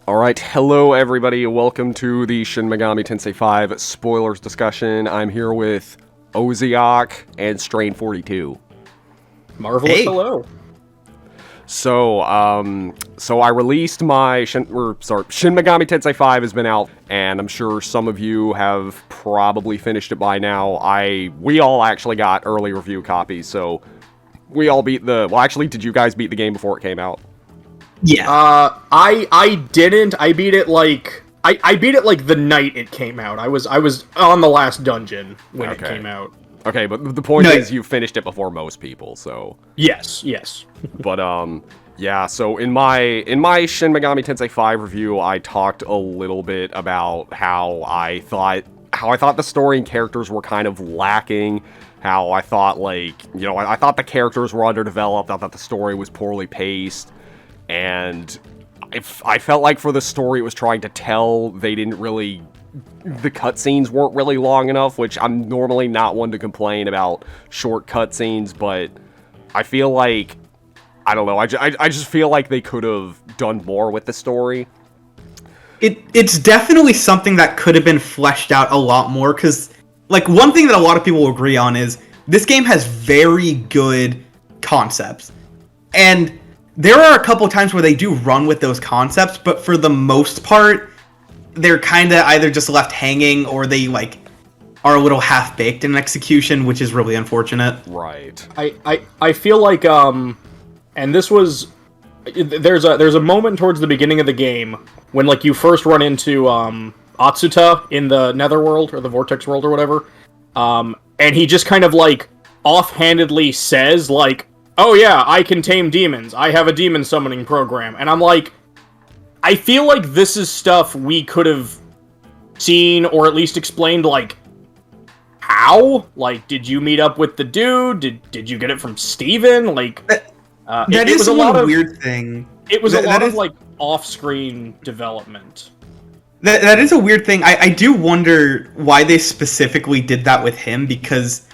Alright, hello everybody, welcome to the Shin Megami Tensei 5 spoilers discussion. I'm here with Oziach and Strain42. Marvelous, Hey. hello. So I released my Shin Megami Tensei 5 has been out, and I'm sure some of you have probably finished it by now. We all actually got early review copies, so we all beat the... Well, actually, did you guys beat the game before it came out? Yeah. I didn't. I beat it like I beat it like the night it came out. I was on the last dungeon when it came out. Okay, but the point No. is you finished it before most people, so... Yes. But, yeah, so in my Shin Megami Tensei 5 review, I talked a little bit about how I thought the story and characters were kind of lacking, how I thought, like, you know, I thought the characters were underdeveloped, I thought the story was poorly paced, and I felt like for the story it was trying to tell, the cutscenes weren't really long enough, which I'm normally not one to complain about short cutscenes, but I feel like, I don't know, I just feel like they could have done more with the story. It's definitely something that could have been fleshed out a lot more, because, like, one thing that a lot of people agree on is this game has very good concepts. And there are a couple times where they do run with those concepts, but for the most part, they're kind of either just left hanging or they, like, are a little half-baked in execution, which is really unfortunate. Right. I feel like and this was there's a moment towards the beginning of the game when like you first run into Atsuta in the Netherworld or the Vortex World or whatever, and he just kind of like offhandedly says like, "Oh yeah, I can tame demons. I have a demon summoning program." And I'm like, I feel like this is stuff we could have seen or at least explained, like, how? Like, did you meet up with the dude? Did you get it from Steven? Like, That is one weird thing. It was a lot of, like, off-screen development. That is a weird thing. I do wonder why they specifically did that with him, because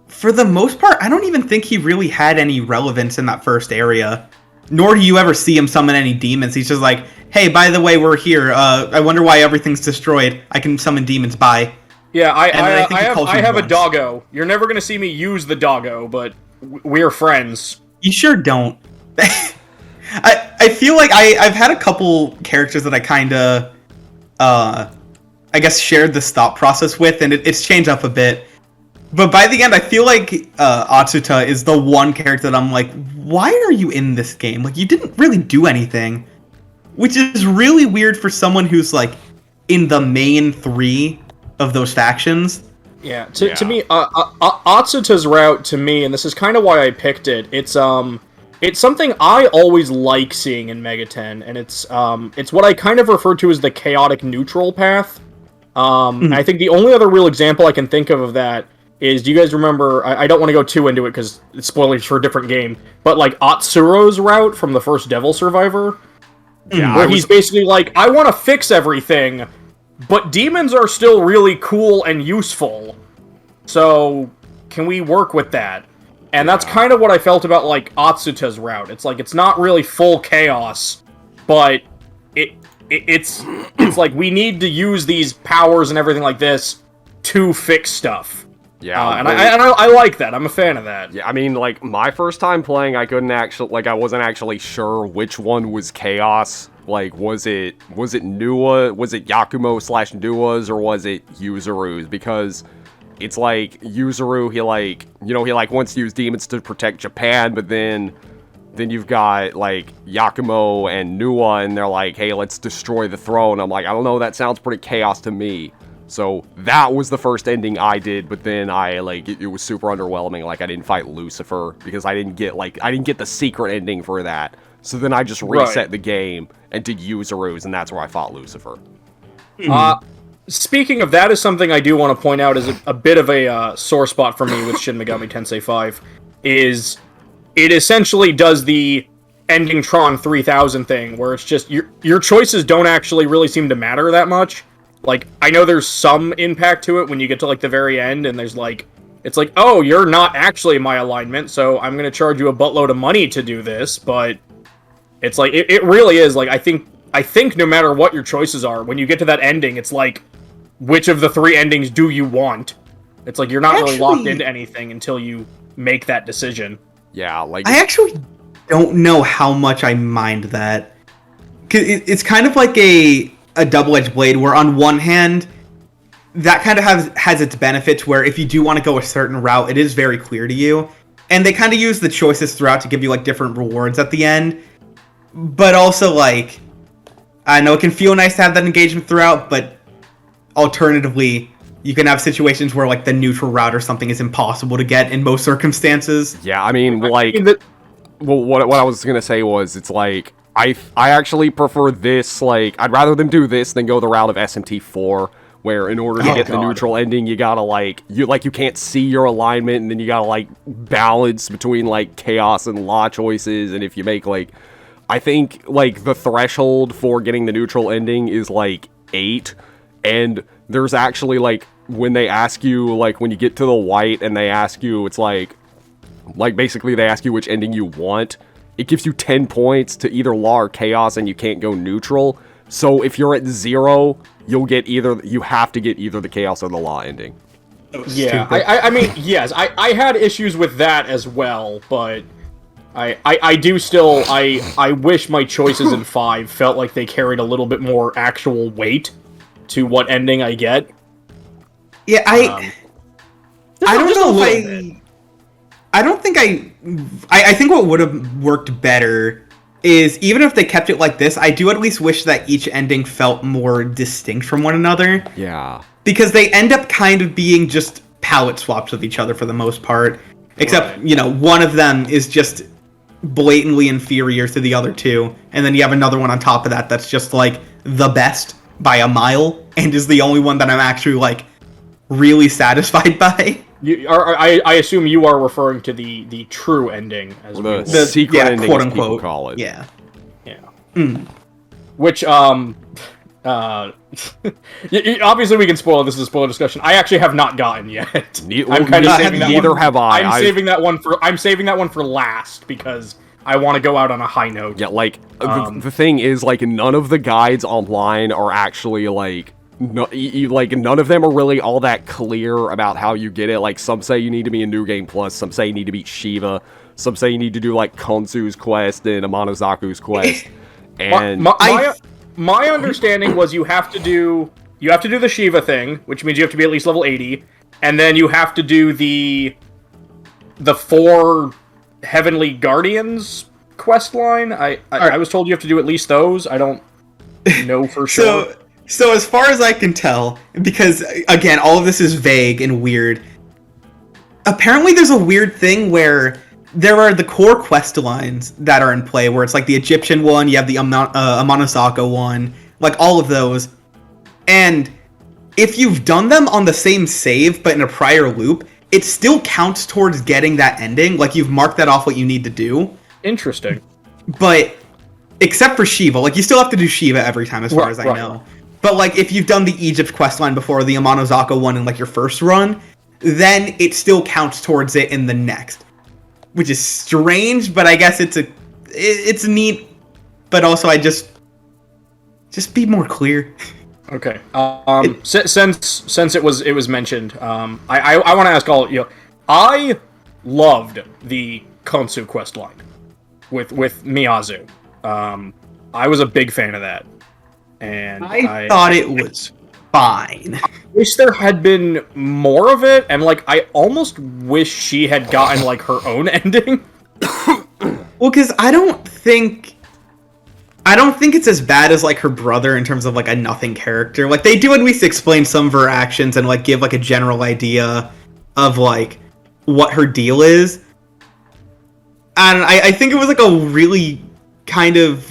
for the most part, I don't even think he really had any relevance in that first area. Nor do you ever see him summon any demons. He's just like, hey, by the way, we're here. I wonder why everything's destroyed. I can summon demons, bye. Yeah, I have a once. doggo. You're never gonna see me use the doggo, but we're friends. You sure don't. I feel like I've had a couple characters that I kind of, I guess, shared this thought process with, and it's changed up a bit. But by the end, I feel like Atsuta is the one character that I'm like, why are you in this game? Like, you didn't really do anything. Which is really weird for someone who's, like, in the main three of those factions. Yeah, to me, Atsuta's route, to me, and this is kind of why I picked it, it's something I always like seeing in MegaTen, and it's what I kind of refer to as the chaotic neutral path. And I think the only other real example I can think of that is, do you guys remember, I don't want to go too into it because it's spoilers for a different game, but like Atsuro's route from the first Devil Survivor, where he's basically like, I want to fix everything, but demons are still really cool and useful, so can we work with that? And that's kind of what I felt about like Atsuta's route. It's like, it's not really full chaos, but it's like we need to use these powers and everything like this to fix stuff. Yeah, and I like that. I'm a fan of that. Yeah, I mean, like, my first time playing, I wasn't actually sure which one was Chaos. Like, was it Nua, was it Yakumo/Nua's, or was it Yuzuru's? Because it's like, Yuzuru, he wants to use demons to protect Japan, but then you've got, like, Yakumo and Nua, and they're like, hey, let's destroy the throne. I'm like, I don't know, that sounds pretty Chaos to me. So that was the first ending I did, but then it was super underwhelming. Like, I didn't fight Lucifer because I didn't get the secret ending for that. So then I just reset the game and did Yuzuru's, and that's where I fought Lucifer. Speaking of that, is something I do want to point out as a bit of a sore spot for me with Shin Megami Tensei 5, is it essentially does the ending Tron 3000 thing, where it's just, your choices don't actually really seem to matter that much. Like, I know there's some impact to it when you get to, like, the very end, and there's, like, it's like, oh, you're not actually my alignment, so I'm gonna charge you a buttload of money to do this, but it's like, it really is, like, I think I think no matter what your choices are, when you get to that ending, it's like, which of the 3 endings do you want? It's like you're not really locked into anything until you make that decision. Yeah, like I actually don't know how much I mind that. 'Cause it's kind of like a double-edged blade, where on one hand, that kind of has its benefits, where if you do want to go a certain route, it is very clear to you. And they kind of use the choices throughout to give you, like, different rewards at the end. But also, like, I know it can feel nice to have that engagement throughout, but alternatively, you can have situations where, like, the neutral route or something is impossible to get in most circumstances. yeah, I mean, like, well, what I was gonna say was, it's like, I actually prefer this, like, I'd rather them do this than go the route of SMT4, where in order to get the neutral ending, you gotta, like, you can't see your alignment, and then you gotta, like, balance between, like, chaos and law choices, and if you make, like, I think, like, the threshold for getting the neutral ending is, like, 8, and there's actually, like, when they ask you, like, when you get to the white, and they ask you, it's like, basically they ask you which ending you want, it gives you 10 points to either law or chaos, and you can't go neutral. So if you're at 0, you have to get either the chaos or the law ending. Yeah, I mean, yes, I had issues with that as well, but I do still, I wish my choices in 5 felt like they carried a little bit more actual weight to what ending I get. Yeah, I don't know if I don't think I think what would have worked better is, even if they kept it like this, I do at least wish that each ending felt more distinct from one another. Yeah. Because they end up kind of being just palette swaps with each other for the most part. Except, Right. you know, one of them is just blatantly inferior to the other 2. And then you have another one on top of that that's just, like, the best by a mile. And is the only one that I'm actually, like, really satisfied by. I assume you are referring to the true ending, as The secret ending, quote as unquote, people call it. Yeah. Which, obviously we can spoil this. Is a spoiler discussion. I actually have not gotten yet. I'm kind of saving that neither one. have I. I'm saving that one for last because I want to go out on a high note. Yeah, like, the thing is, like, none of the guides online are actually, like, none of them are really all that clear about how you get it. Like, some say you need to be in New Game Plus, some say you need to beat Shiva, some say you need to do, like, Konsu's quest and Amanozaku's quest, and... My understanding was you have to do the Shiva thing, which means you have to be at least level 80, and then you have to do the 4 Heavenly Guardians quest line. I was told you have to do at least those. I don't know for sure. So as far as I can tell, because, again, all of this is vague and weird, apparently there's a weird thing where there are the core quest lines that are in play, where it's like the Egyptian one, you have the Amanozaka one, like all of those. And if you've done them on the same save, but in a prior loop, it still counts towards getting that ending. Like, you've marked that off what you need to do. Interesting. But, except for Shiva, like, you still have to do Shiva every time, as far as I know. But, like, if you've done the Egypt questline before, the Amanozaka one in, like, your first run, then it still counts towards it in the next. Which is strange, but I guess it's neat. But also, just be more clear. Okay. Since it was mentioned, I want to ask all, you know, I loved the Konsu questline with Miyazu. I was a big fan of that. And I thought it was fine. I wish there had been more of it, and, like, I almost wish she had gotten, like, her own ending. Well, because I don't think it's as bad as, like, her brother in terms of, like, a nothing character. Like, they do at least explain some of her actions and, like, give, like, a general idea of, like, what her deal is. And I think it was, like, a really kind of...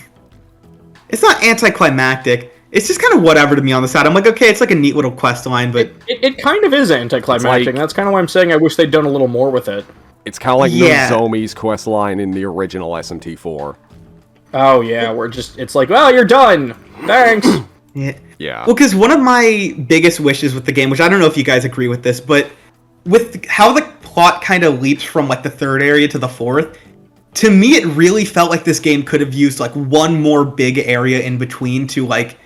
It's not anticlimactic. It's just kind of whatever to me on the side. I'm like, okay, it's like a neat little quest line, but... It kind of is anticlimactic, and that's kind of why I'm saying I wish they'd done a little more with it. It's kind of like Nozomi's quest line in the original SMT4. Oh, yeah, where it's like, well, you're done! Thanks! Yeah. Well, because one of my biggest wishes with the game, which I don't know if you guys agree with this, but with how the plot kind of leaps from, like, the third area to the fourth, to me, it really felt like this game could have used like one more big area in between to like,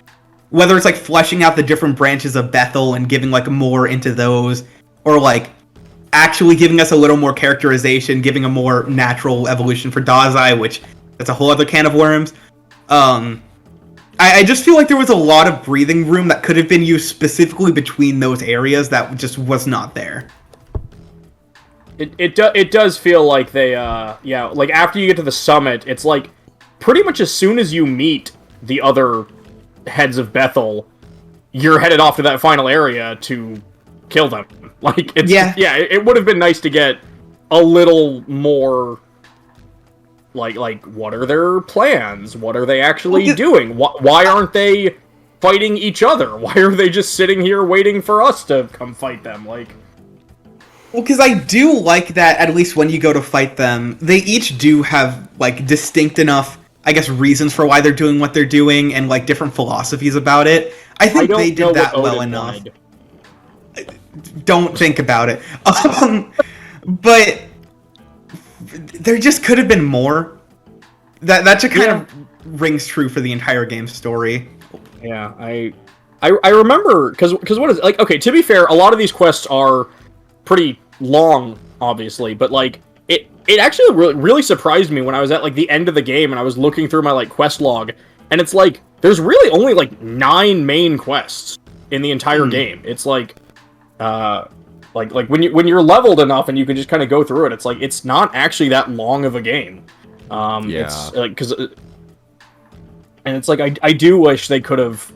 whether it's like fleshing out the different branches of Bethel and giving like more into those, or like actually giving us a little more characterization, giving a more natural evolution for Dazai, which that's a whole other can of worms. I just feel like there was a lot of breathing room that could have been used specifically between those areas that just was not there. It does feel like they, like after you get to the summit, it's like pretty much as soon as you meet the other heads of Bethel, you're headed off to that final area to kill them. Like, it's, it would have been nice to get a little more, like what are their plans? What are they actually doing? Why aren't they fighting each other? Why are they just sitting here waiting for us to come fight them? Like... Well, because I do like that, at least when you go to fight them, they each do have, like, distinct enough, I guess, reasons for why they're doing what they're doing, and, like, different philosophies about it. I think they did that well enough. Don't think about it. But there just could have been more. That just kind of rings true for the entire game's story. Yeah, I remember, because what is, like, okay, to be fair, a lot of these quests are pretty long, obviously, but like it actually really surprised me when I was at like the end of the game and I was looking through my like quest log, and it's like there's really only like 9 main quests in the entire game. It's like like when you're leveled enough and you can just kind of go through it, it's like it's not actually that long of a game. It's like and it's like I do wish they could have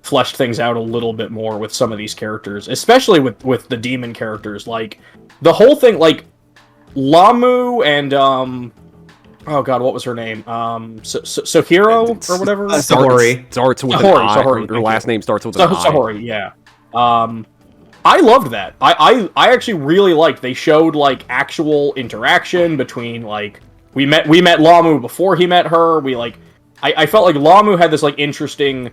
fleshed things out a little bit more with some of these characters, especially with the demon characters. Like, the whole thing, like, Lamu and, oh god, what was her name? Sohiro, or whatever? Sahori. Starts with an I. Her last name starts with an I. Sahori, yeah. I loved that. I actually really liked, they showed, like, actual interaction between, like, we met Lamu before he met her, I felt like Lamu had this, like, interesting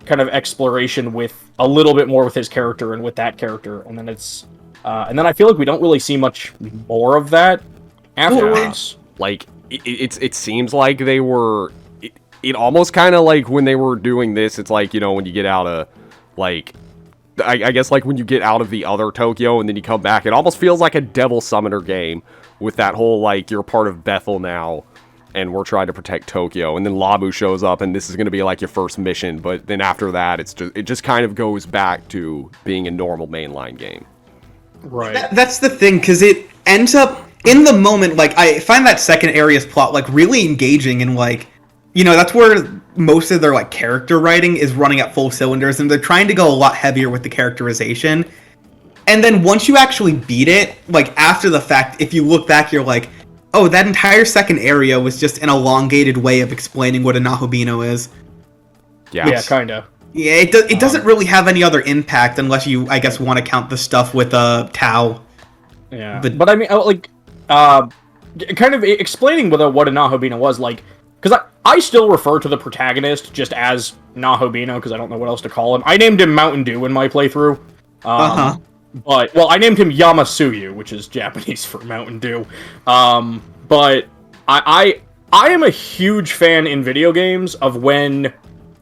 kind of exploration with a little bit more with his character and with that character, and then it's and then I feel like we don't really see much more of that afterwards. Like it seems like they were it almost kind of like when they were doing this, it's like, you know, when you get out of like I guess like when you get out of the other Tokyo and then you come back, it almost feels like a Devil Summoner game with that whole like you're part of Bethel now and we're trying to protect Tokyo, and then Lamu shows up, and this is going to be like your first mission, but then after that, it just kind of goes back to being a normal mainline game. Right. That's the thing, because it ends up, in the moment, like, I find that second area's plot, like, really engaging, and, like, you know, that's where most of their, like, character writing is running at full cylinders, and they're trying to go a lot heavier with the characterization, and then once you actually beat it, like, after the fact, if you look back, you're like, oh, that entire second area was just an elongated way of explaining what a Nahobino is. Yeah, kinda. Yeah, it doesn't really have any other impact unless you, I guess, want to count the stuff with Tau. Yeah, but I mean, like, kind of explaining what a Nahobino was, like, because I still refer to the protagonist just as Nahobino, because I don't know what else to call him. I named him Mountain Dew in my playthrough. But, well, I named him Yamasuyu, which is Japanese for Mountain Dew. But I am a huge fan in video games of when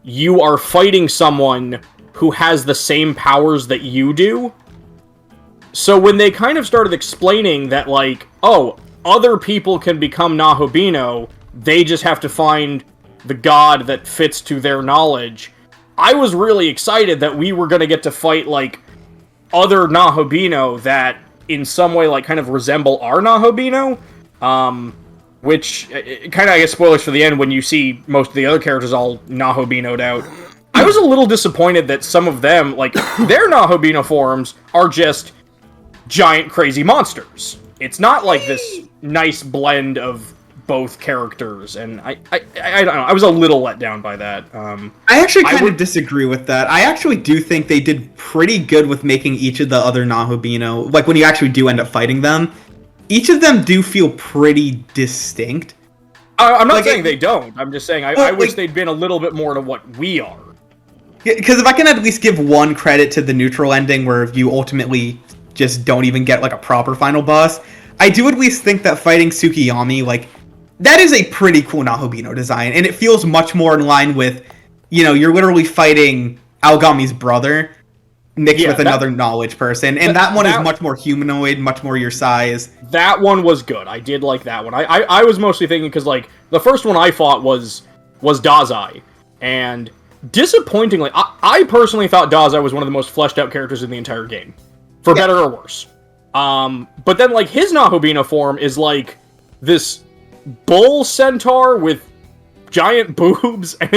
you are fighting someone who has the same powers that you do. So when they kind of started explaining that, like, oh, other people can become Nahobino, they just have to find the god that fits to their knowledge, I was really excited that we were going to get to fight, like, other Nahobino that in some way like kind of resemble our Nahobino, which kind of, I guess, spoilers for the end when you see most of the other characters all Nahobino'd out. I was a little disappointed that some of them, like, their Nahobino forms are just giant crazy monsters. It's not like this nice blend of both characters, and I don't know, I was a little let down by that. I actually kind of disagree with that. I actually do think they did pretty good with making each of the other Nahobino, like when you actually do end up fighting them, each of them do feel pretty distinct. I'm not saying they don't, I'm just saying I wish they'd been a little bit more to what we are. Because if I can at least give one credit to the neutral ending where you ultimately just don't even get like a proper final boss, I do at least think that fighting Tsukiyami, like, that is a pretty cool Nahobino design, and it feels much more in line with, you're literally fighting Aogami's brother mixed with another knowledge person, and that one is much more humanoid, much more your size. That one was good. I did like that one. I was mostly thinking because like the first one I fought was Dazai, and disappointingly, I personally thought Dazai was one of the most fleshed out characters in the entire game, for better or worse. But then like his Nahobino form is like this bull centaur with giant boobs, and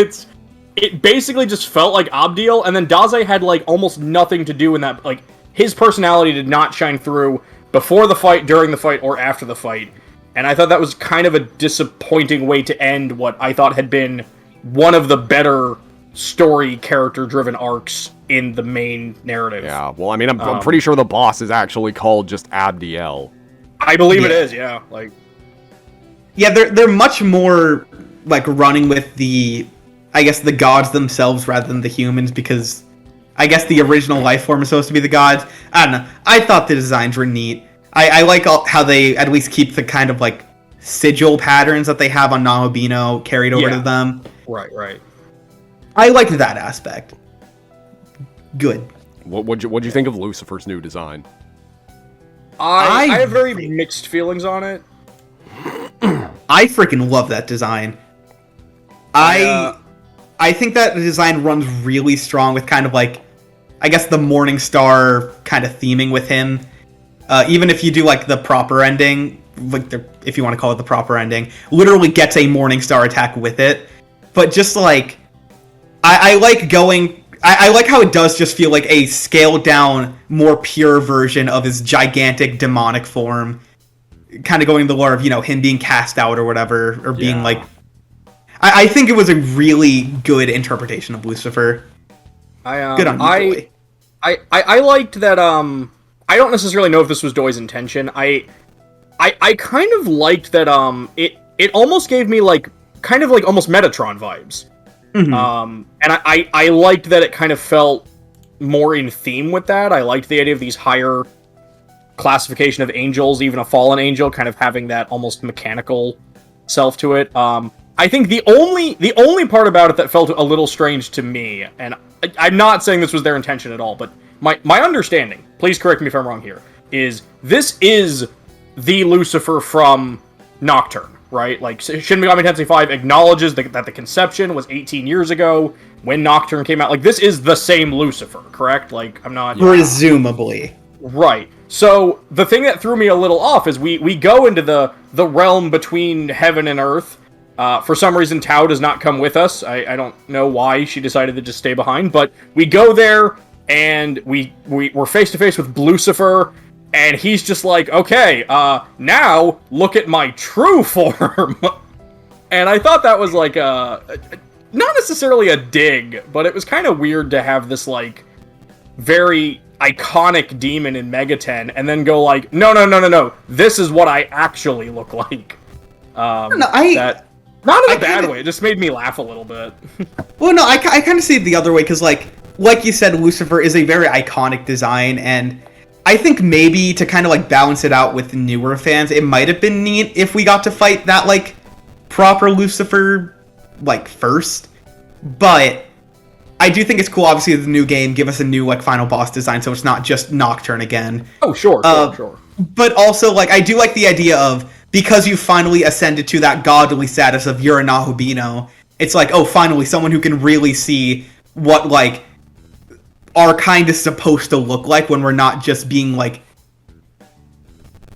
it basically just felt like Abdiel, and then Dazai had like almost nothing to do in that. Like his personality did not shine through before the fight, during the fight, or after the fight, and I thought that was kind of a disappointing way to end what I thought had been one of the better story character driven arcs in the main narrative. Yeah, well, I mean, I'm pretty sure the boss is actually called just Abdiel. I believe it is, yeah. Like, yeah, they're much more like running with the gods themselves rather than the humans, because I guess the original life form is supposed to be the gods. I don't know. I thought the designs were neat. I like how they at least keep the kind of like sigil patterns that they have on Nahobino carried over to them. Right. I liked that aspect. Good. What'd you think of Lucifer's new design? I have very mixed feelings on it. I freaking love that design. I think that the design runs really strong with kind of like, I guess, the Morning Star kind of theming with him. Even if you do like the proper ending, like if you want to call it the proper ending, literally gets a Morning Star attack with it. But just like, I like how it does just feel like a scaled down, more pure version of his gigantic demonic form. Kind of going the lore of, him being cast out or whatever, or being like... I think it was a really good interpretation of Lucifer. Good on you, Doi. I liked that, I don't necessarily know if this was Doi's intention. I kind of liked that, it almost gave me, like, kind of like almost Metatron vibes. Mm-hmm. And I liked that it kind of felt more in theme with that. I liked the idea of these higher classification of angels, even a fallen angel, kind of having that almost mechanical self to it. I think the only part about it that felt a little strange to me, and I'm not saying this was their intention at all, but my understanding, please correct me if I'm wrong here, is this is the Lucifer from Nocturne, right? Like, Shin Megami Tensei 5 acknowledges that the conception was 18 years ago when Nocturne came out. Like, this is the same Lucifer, correct? Like, I'm not... Presumably. Right. So, the thing that threw me a little off is we go into the realm between heaven and earth. For some reason, Tao does not come with us. I don't know why she decided to just stay behind, but we go there, and we're face-to-face with Lucifer, and he's just like, okay, now, look at my true form! And I thought that was like not necessarily a dig, but it was kind of weird to have this, like, very iconic demon in MegaTen, and then go like, no, this is what I actually look like. Not in a bad way, it just made me laugh a little bit. Well, no, I kind of see it the other way, because, like you said, Lucifer is a very iconic design, and I think maybe to kind of, like, balance it out with newer fans, it might have been neat if we got to fight that, like, proper Lucifer, like, first. But I do think it's cool, obviously, the new game, give us a new, like, final boss design, so it's not just Nocturne again. Oh, sure. But also, like, I do like the idea of, because you finally ascended to that godly status of you're a Nahobino, it's like, oh, finally, someone who can really see what, like, our kind is supposed to look like when we're not just being, like,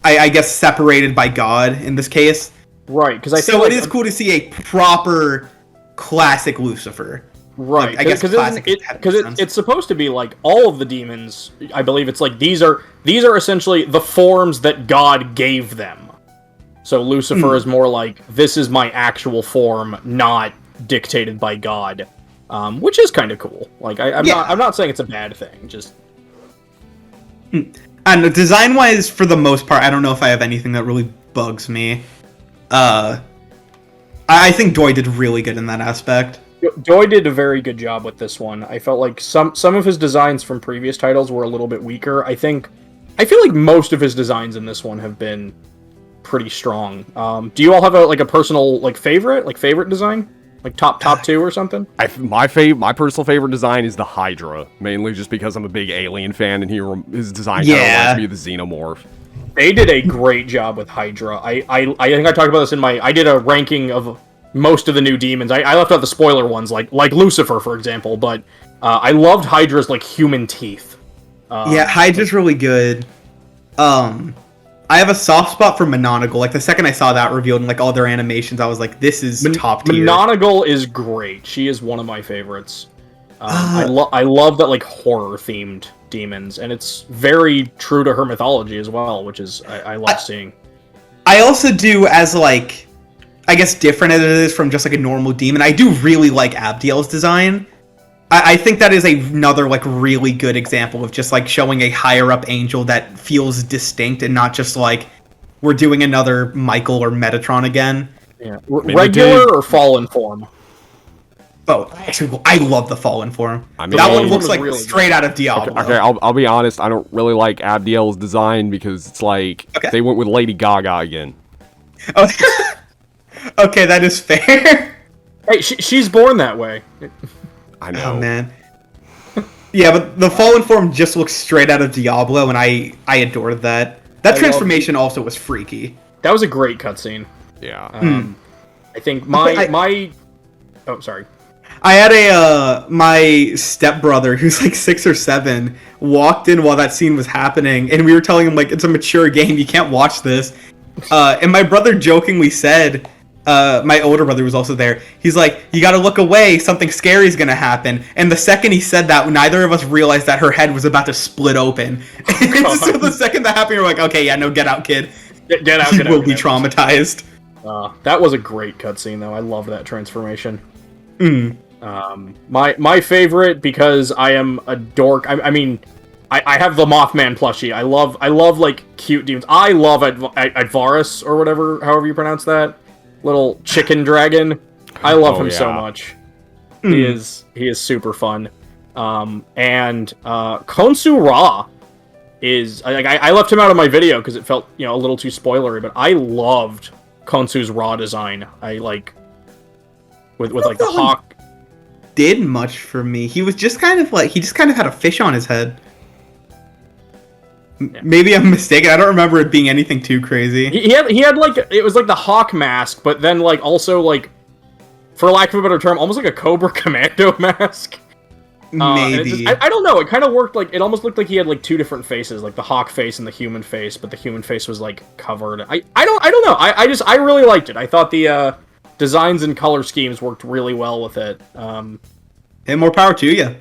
I guess, separated by God, in this case. Right, because it is cool to see a proper classic Lucifer. Right, like, because it's supposed to be like all of the demons. I believe it's like these are essentially the forms that God gave them. So Lucifer is more like, this is my actual form, not dictated by God, which is kind of cool. Like I'm not saying it's a bad thing. Just and design wise, for the most part, I don't know if I have anything that really bugs me. I think Doi did really good in that aspect. Doi did a very good job with this one. I felt like some of his designs from previous titles were a little bit weaker. I feel like most of his designs in this one have been pretty strong. Do you all have a personal favorite design? Like top two or something? My personal favorite design is the Hydra, mainly just because I'm a big Alien fan, and his design kind of reminds me of the Xenomorph. They did a great job with Hydra. I think I talked about this I did a ranking of most of the new demons. I left out the spoiler ones, like Lucifer, for example, but I loved Hydra's, like, human teeth. Yeah, Hydra's really good. I have a soft spot for Mononagel. Like, the second I saw that revealed in, like, all their animations, I was like, this is top tier. Mononagel is great. She is one of my favorites. I love that, like, horror-themed demons, and it's very true to her mythology as well, which is, I love seeing. I also do, as, like, I guess different as it is from just, like, a normal demon, I do really like Abdiel's design. I think that is another, like, really good example of just, like, showing a higher-up angel that feels distinct and not just, like, we're doing another Michael or Metatron again. Yeah. Regular or fallen form? Oh, actually, I love the fallen form. I mean, that one looks like really straight out of Diablo. Okay, I'll be honest, I don't really like Abdiel's design because it's like, they went with Lady Gaga again. Oh, okay, that is fair. Hey, she's born that way. I know. Oh, man. Yeah, but the fallen form just looks straight out of Diablo, and I adored that. That transformation also was freaky. That was a great cutscene. Yeah. I think my oh, sorry. I had my stepbrother, who's like 6 or 7, walked in while that scene was happening, and we were telling him, like, it's a mature game, you can't watch this. And my brother jokingly said, my older brother was also there, he's like, you gotta look away, something scary is gonna happen. And the second he said that, neither of us realized that her head was about to split open. Oh, so the second that happened, we're like, okay, yeah, no, get out, kid. Get out, he will be traumatized. That was a great cutscene, though. I love that transformation. My favorite, because I am a dork. I mean, I have the Mothman plushie. I love like cute demons. I love Advaris or whatever, however you pronounce that little chicken dragon. I love him so much. He is super fun. And Khonsu Ra is I left him out of my video because it felt a little too spoilery, but I loved Khonsu's Ra design. I like with like the hawk. Did much for me. He was just kind of like, he just kind of had a fish on his head. Yeah. Maybe I'm mistaken. I don't remember it being anything too crazy. He had like, it was like the hawk mask, but then like also like, for lack of a better term, almost like a Cobra Commando mask. Maybe. I don't know. It kind of worked like, it almost looked like he had like two different faces, like the hawk face and the human face, but the human face was like covered. I don't know. I really liked it. I thought the designs and color schemes worked really well with it. And more power to you.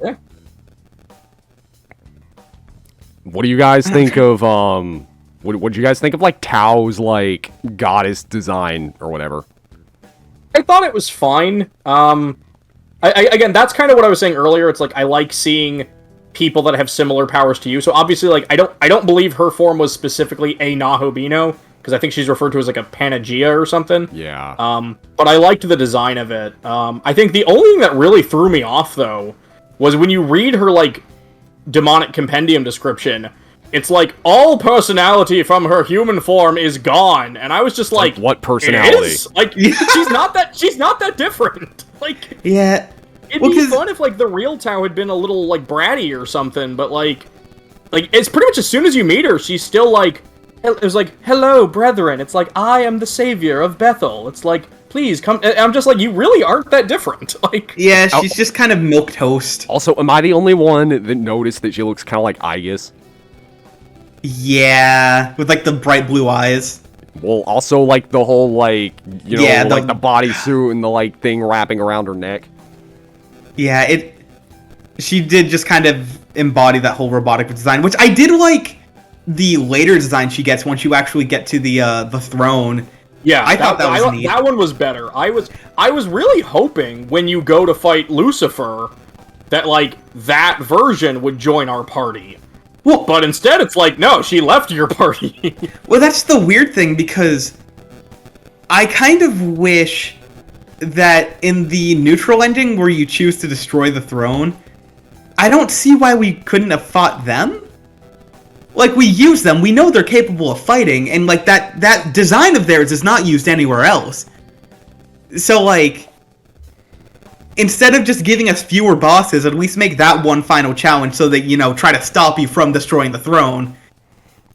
Yeah. What do you guys think of what do you guys think of like Tao's like goddess design or whatever? I thought it was fine. Again, that's kind of what I was saying earlier. It's like I like seeing people that have similar powers to you. So obviously, like I don't believe her form was specifically a Nahobino, because I think she's referred to as like a Panagia or something. Yeah. But I liked the design of it. I think the only thing that really threw me off though was when you read her like demonic compendium description. It's like all personality from her human form is gone, and I was just like, what personality? It is? Like she's not that different. Like yeah, it'd be fun if like the real Tao had been a little like bratty or something, but like it's pretty much as soon as you meet her, she's still like, it was like, hello, brethren. It's like, I am the savior of Bethel. It's like, please come. I'm just like, you really aren't that different. Like, yeah, she's just kind of milquetoast. Also, am I the only one that noticed that she looks kind of like Aegis? Yeah, with like the bright blue eyes. Well, also like the whole like, like the bodysuit and the like thing wrapping around her neck. Yeah, she did just kind of embody that whole robotic design, which I did like. The later design she gets once you actually get to the throne. Yeah, I thought that was neat. That one was better. I was really hoping when you go to fight Lucifer that like that version would join our party. Well, but instead it's like, no, she left your party. Well, that's the weird thing, because I kind of wish that in the neutral ending where you choose to destroy the throne, I don't see why we couldn't have fought them. like, we use them. We know they're capable of fighting, and, like, that design of theirs is not used anywhere else. So, like, instead of just giving us fewer bosses, at least make that one final challenge so that, you know, try to stop you from destroying the throne.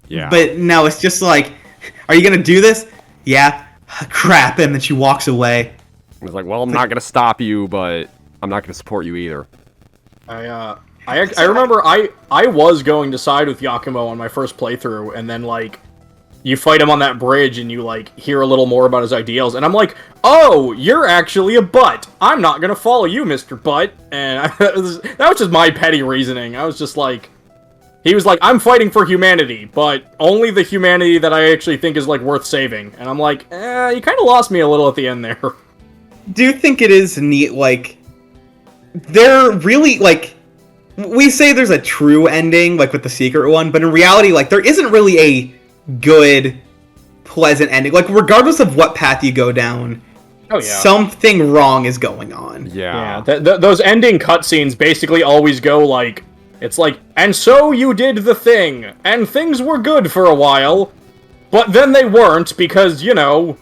Yeah. But no, it's just like, are you gonna do this? Yeah. Crap, and then she walks away. It's like, well, I'm not gonna stop you, but I'm not gonna support you either. I remember I was going to side with Yakumo on my first playthrough, and then, like, you fight him on that bridge, and you, like, hear a little more about his ideals, and I'm like, oh, you're actually a butt. I'm not gonna follow you, Mr. Butt. And that was just my petty reasoning. I was just like, he was like, I'm fighting for humanity, but only the humanity that I actually think is, like, worth saving. And I'm like, you kind of lost me a little at the end there. Do you think it is neat, like, they're really, like, we say there's a true ending, like with the secret one, but in reality, like, there isn't really a good, pleasant ending. Like, regardless of what path you go down, something wrong is going on. Yeah. Those ending cutscenes basically always go like, it's like, and so you did the thing, and things were good for a while, but then they weren't because, you know...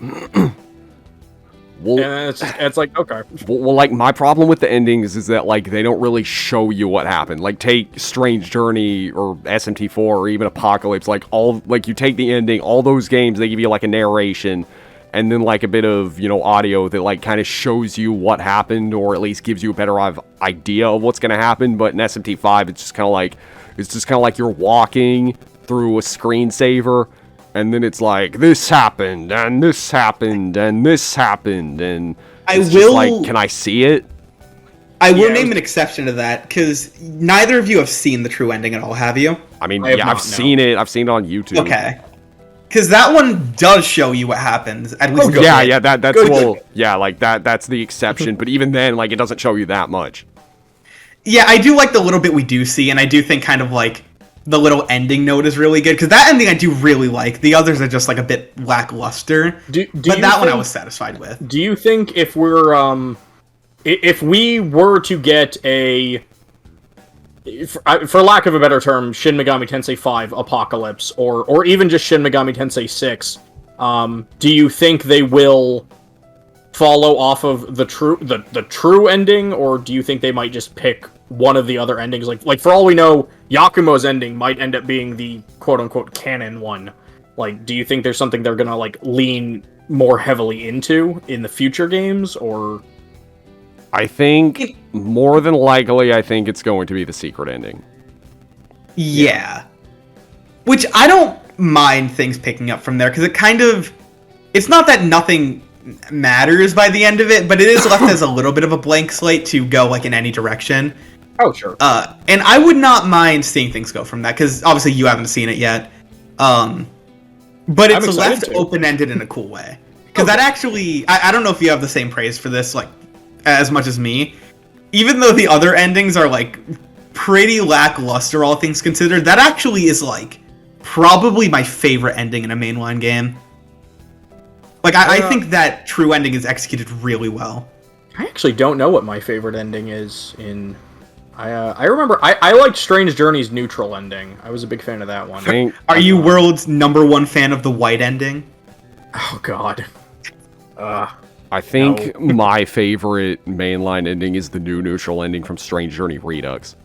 Well, and it's like, okay. Well, like, my problem with the endings is that, like, they don't really show you what happened. Like, take Strange Journey or SMT4 or even Apocalypse. Like, you take the ending, all those games, they give you, like, a narration and then, like, a bit of, you know, audio that, like, kind of shows you what happened or at least gives you a better idea of what's going to happen. But in SMT5, it's just kind of like you're walking through a screensaver. And then it's like, this happened, and this happened, and this happened, and it's just like, can I see it? I will name an exception to that, because neither of you have seen the true ending at all, have you? I mean, I've seen it. I've seen it on YouTube. Okay. Because that one does show you what happens. At least that's the exception. But even then, like, it doesn't show you that much. Yeah, I do like the little bit we do see, and I do think kind of, like, the little ending note is really good, because that ending I do really like. The others are just, like, a bit lackluster. But that one I was satisfied with. Do you think if we're, if we were to get a, for lack of a better term, Shin Megami Tensei 5 Apocalypse, or even just Shin Megami Tensei 6, do you think they will follow off of the true ending, or do you think they might just pick one of the other endings? Like for all we know, Yakumo's ending might end up being the quote-unquote canon one. Like, do you think there's something they're gonna, like, lean more heavily into in the future games, or... I think, more than likely, I think it's going to be the secret ending. Yeah. Which I don't mind things picking up from there, because it kind of... It's not that nothing matters by the end of it, but it is left as a little bit of a blank slate to go, like, in any direction. Oh, sure. And I would not mind seeing things go from that, because obviously you haven't seen it yet. But it's left open-ended in a cool way. Because that actually... I don't know if you have the same praise for this, like, as much as me. Even though the other endings are, like, pretty lackluster, all things considered, that actually is, like, probably my favorite ending in a mainline game. Like, I think that true ending is executed really well. I actually don't know what my favorite ending is in... I remember I liked Strange Journey's neutral ending. I was a big fan of that one. Are you world's #1 fan of the white ending? Oh god. I think my favorite mainline ending is the new neutral ending from Strange Journey Redux.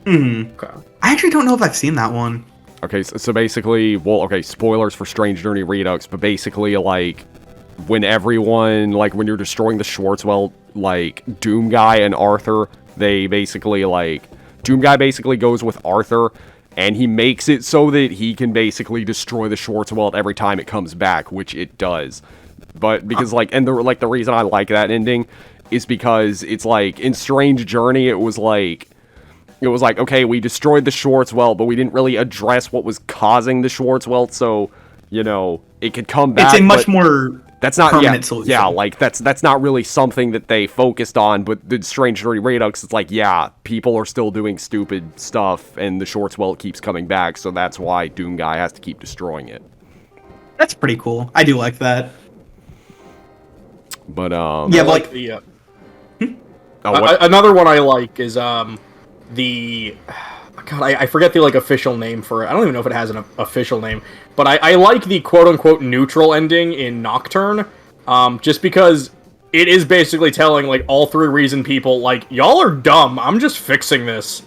Okay. I actually don't know if I've seen that one. Okay, so basically, spoilers for Strange Journey Redux, but basically, like, when everyone, like, when you're destroying the Schwarzwald, like, Doom Guy and Arthur, they basically, like, Doom Guy basically goes with Arthur, and he makes it so that he can basically destroy the Schwarzwald every time it comes back, which it does. But, because, like, and the reason I like that ending is because it's, like, in Strange Journey, it was like, okay, we destroyed the Schwarzwald, but we didn't really address what was causing the Schwarzwald, so, you know, it could come back. It's a much more permanent solution. Yeah, like, that's not really something that they focused on, but the Strange Journey Redux, it's like, yeah, people are still doing stupid stuff, and the Schwarzwald keeps coming back, so that's why Doom Guy has to keep destroying it. That's pretty cool. I do like that. But, yeah, but like the... another one I like is, the... God, I forget the, like, official name for it. I don't even know if it has an official name. But I like the quote-unquote neutral ending in Nocturne, just because it is basically telling, like, all 3 reason people, like, y'all are dumb, I'm just fixing this.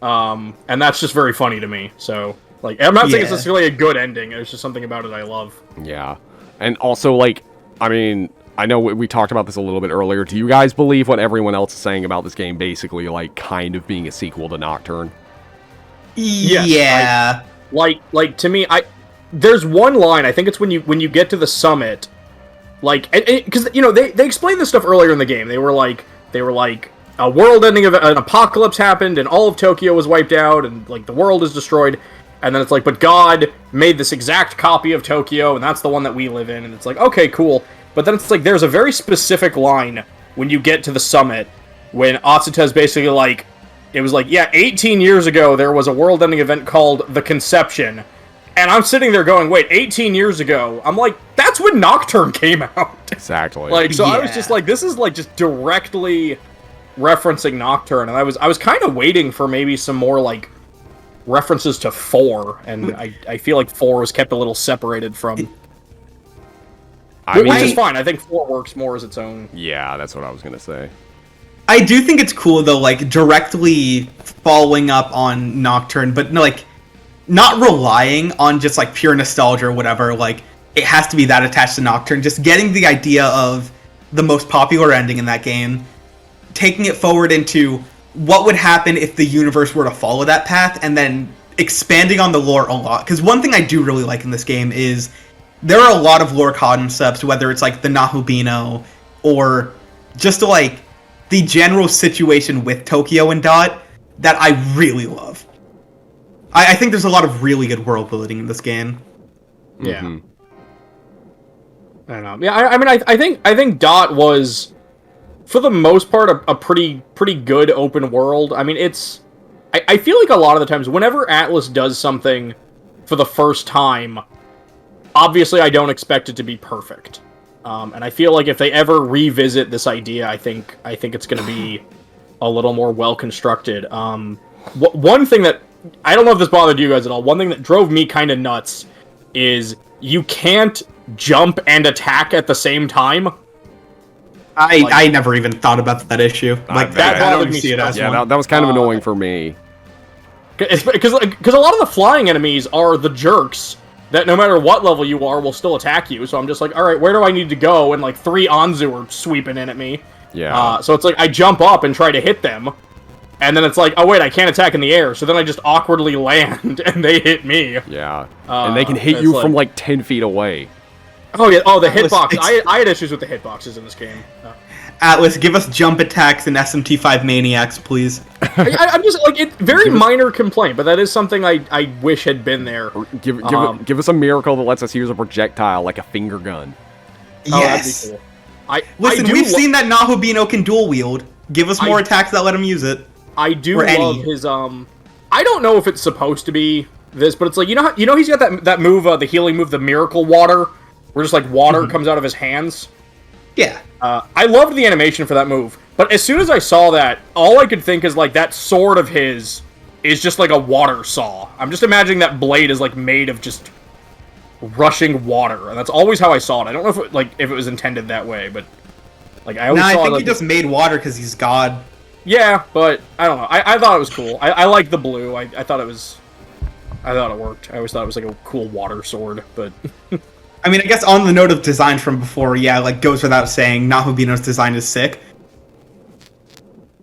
And that's just very funny to me, so... Like, I'm not saying it's necessarily a good ending, there's just something about it I love. Yeah. And also, like, I mean, I know we talked about this a little bit earlier. Do you guys believe what everyone else is saying about this game basically, like, kind of being a sequel to Nocturne? Yes, Yeah. Like, to me, there's one line, I think it's when you get to the summit, like, because, you know, they explained this stuff earlier in the game. They were like, a world-ending event, an apocalypse happened, and all of Tokyo was wiped out, and, like, the world is destroyed. And then it's like, but God made this exact copy of Tokyo, and that's the one that we live in. And it's like, okay, cool. But then it's like, there's a very specific line when you get to the summit, when Atsuta basically like, it was like, yeah, 18 years ago, there was a world-ending event called The Conception. And I'm sitting there going, wait, 18 years ago? I'm like, that's when Nocturne came out. Exactly. Like, so I was just like, this is like just directly referencing Nocturne. And I was kind of waiting for maybe some more like references to 4, and I feel like 4 was kept a little separated from... Which is fine, I think 4 works more as its own. Yeah, that's what I was gonna say. I do think it's cool, though, like, directly following up on Nocturne, but, no, like, not relying on just, like, pure nostalgia or whatever, like, it has to be that attached to Nocturne, just getting the idea of the most popular ending in that game, taking it forward into... what would happen if the universe were to follow that path, and then expanding on the lore a lot. Because one thing I do really like in this game is there are a lot of lore concepts, whether it's like the Nahubino, or just like the general situation with Tokyo and Dot, that I really love. I think there's a lot of really good world building in this game. Yeah. Mm-hmm. I don't know. Yeah, I mean, I think Dot was... for the most part, a pretty good open world. I mean, it's... I feel like a lot of the times, whenever Atlus does something for the first time, obviously I don't expect it to be perfect. And I feel like if they ever revisit this idea, I think it's going to be a little more well-constructed. One thing that... I don't know if this bothered you guys at all. One thing that drove me kind of nuts is you can't jump and attack at the same time. I never even thought about that issue. Like, that I don't bothered me see it as yeah, one. that was kind of annoying for me. Because a lot of the flying enemies are the jerks that no matter what level you are will still attack you. So I'm just like, all right, where do I need to go? And like 3 Anzu are sweeping in at me. Yeah. So it's like I jump up and try to hit them, and then it's like, oh wait, I can't attack in the air. So then I just awkwardly land and they hit me. Yeah. And they can hit you from like 10 feet away. Oh yeah. Oh, the hitbox. I had issues with the hitboxes in this game. Atlas, give us jump attacks and SMT5 maniacs, please. I'm just like, it's very minor complaint, but that is something I wish had been there. Give us a miracle that lets us use a projectile like a finger gun. Yes. Oh, that'd be cool. Listen, we've seen that Nahubino can dual wield. Give us more attacks that let him use it. I do love his I don't know if it's supposed to be this, but it's like, you know he's got that move, the healing move, the miracle water, where just like water comes out of his hands. Yeah. I loved the animation for that move, but as soon as I saw that, all I could think is like that sword of his is just like a water saw. I'm just imagining that blade is like made of just rushing water, and that's always how I saw it. I don't know if it was intended that way, but like I always saw. I think he just made water because he's God. Yeah, but I don't know. I thought it was cool. I like the blue. I thought it worked. I always thought it was like a cool water sword, but. I mean, I guess on the note of design from before, yeah, like, goes without saying, Nahubino's design is sick.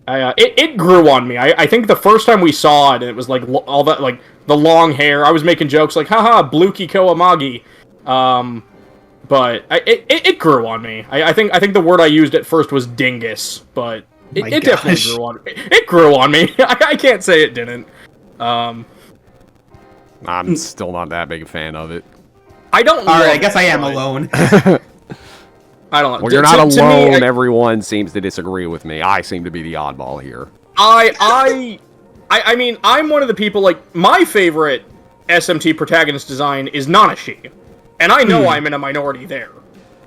It grew on me. I think the first time we saw it, and it was, like, all that, like, the long hair, I was making jokes like, haha, Bluki Koamagi. But it grew on me. I think the word I used at first was dingus, but it definitely grew on me. It grew on me. I can't say it didn't. I'm still not that big a fan of it. I don't. All right, I guess I am alone. I don't know. Well, you're not alone. Everyone seems to disagree with me. I seem to be the oddball here. I mean, I'm one of the people, like, my favorite SMT protagonist design is Nanashi. And I know I'm in a minority there.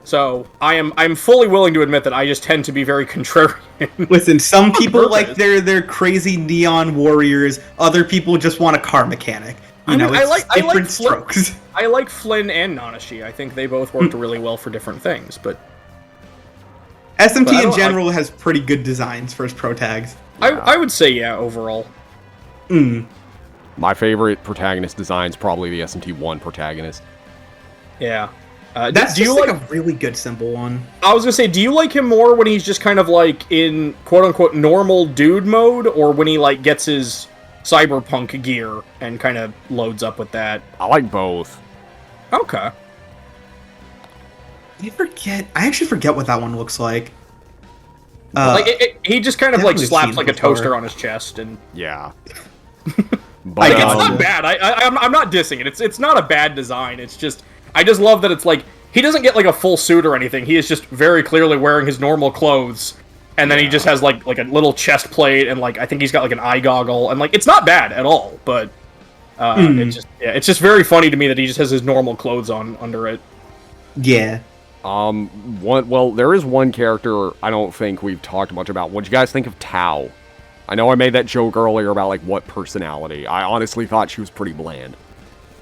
So I'm fully willing to admit that I just tend to be very contrarian. Listen, some people like their crazy neon warriors. Other people just want a car mechanic. You know, it's different strokes. I like Flynn and Nanashi. I think they both worked really well for different things, but SMT in general has pretty good designs for its pro tags. Yeah. I would say overall. My favorite protagonist design is probably the SMT1 protagonist. Yeah. That's do you like a really good simple one. I was gonna say, do you like him more when he's just kind of like in quote-unquote normal dude mode, or when he like gets his cyberpunk gear and kind of loads up with that? I like both. Okay. I actually forget what that one looks like. He just kind of like slaps like a toaster on his chest, and yeah. But it's not bad. I'm not dissing it. It's not a bad design. It's just I just love that it's like he doesn't get like a full suit or anything. He is just very clearly wearing his normal clothes, and then he just has like a little chest plate, and like I think he's got like an eye goggle, and like it's not bad at all. But it's just very funny to me that he just has his normal clothes on under it. Yeah. Well, there is one character I don't think we've talked much about. What'd you guys think of Tao? I know I made that joke earlier about like what personality. I honestly thought she was pretty bland.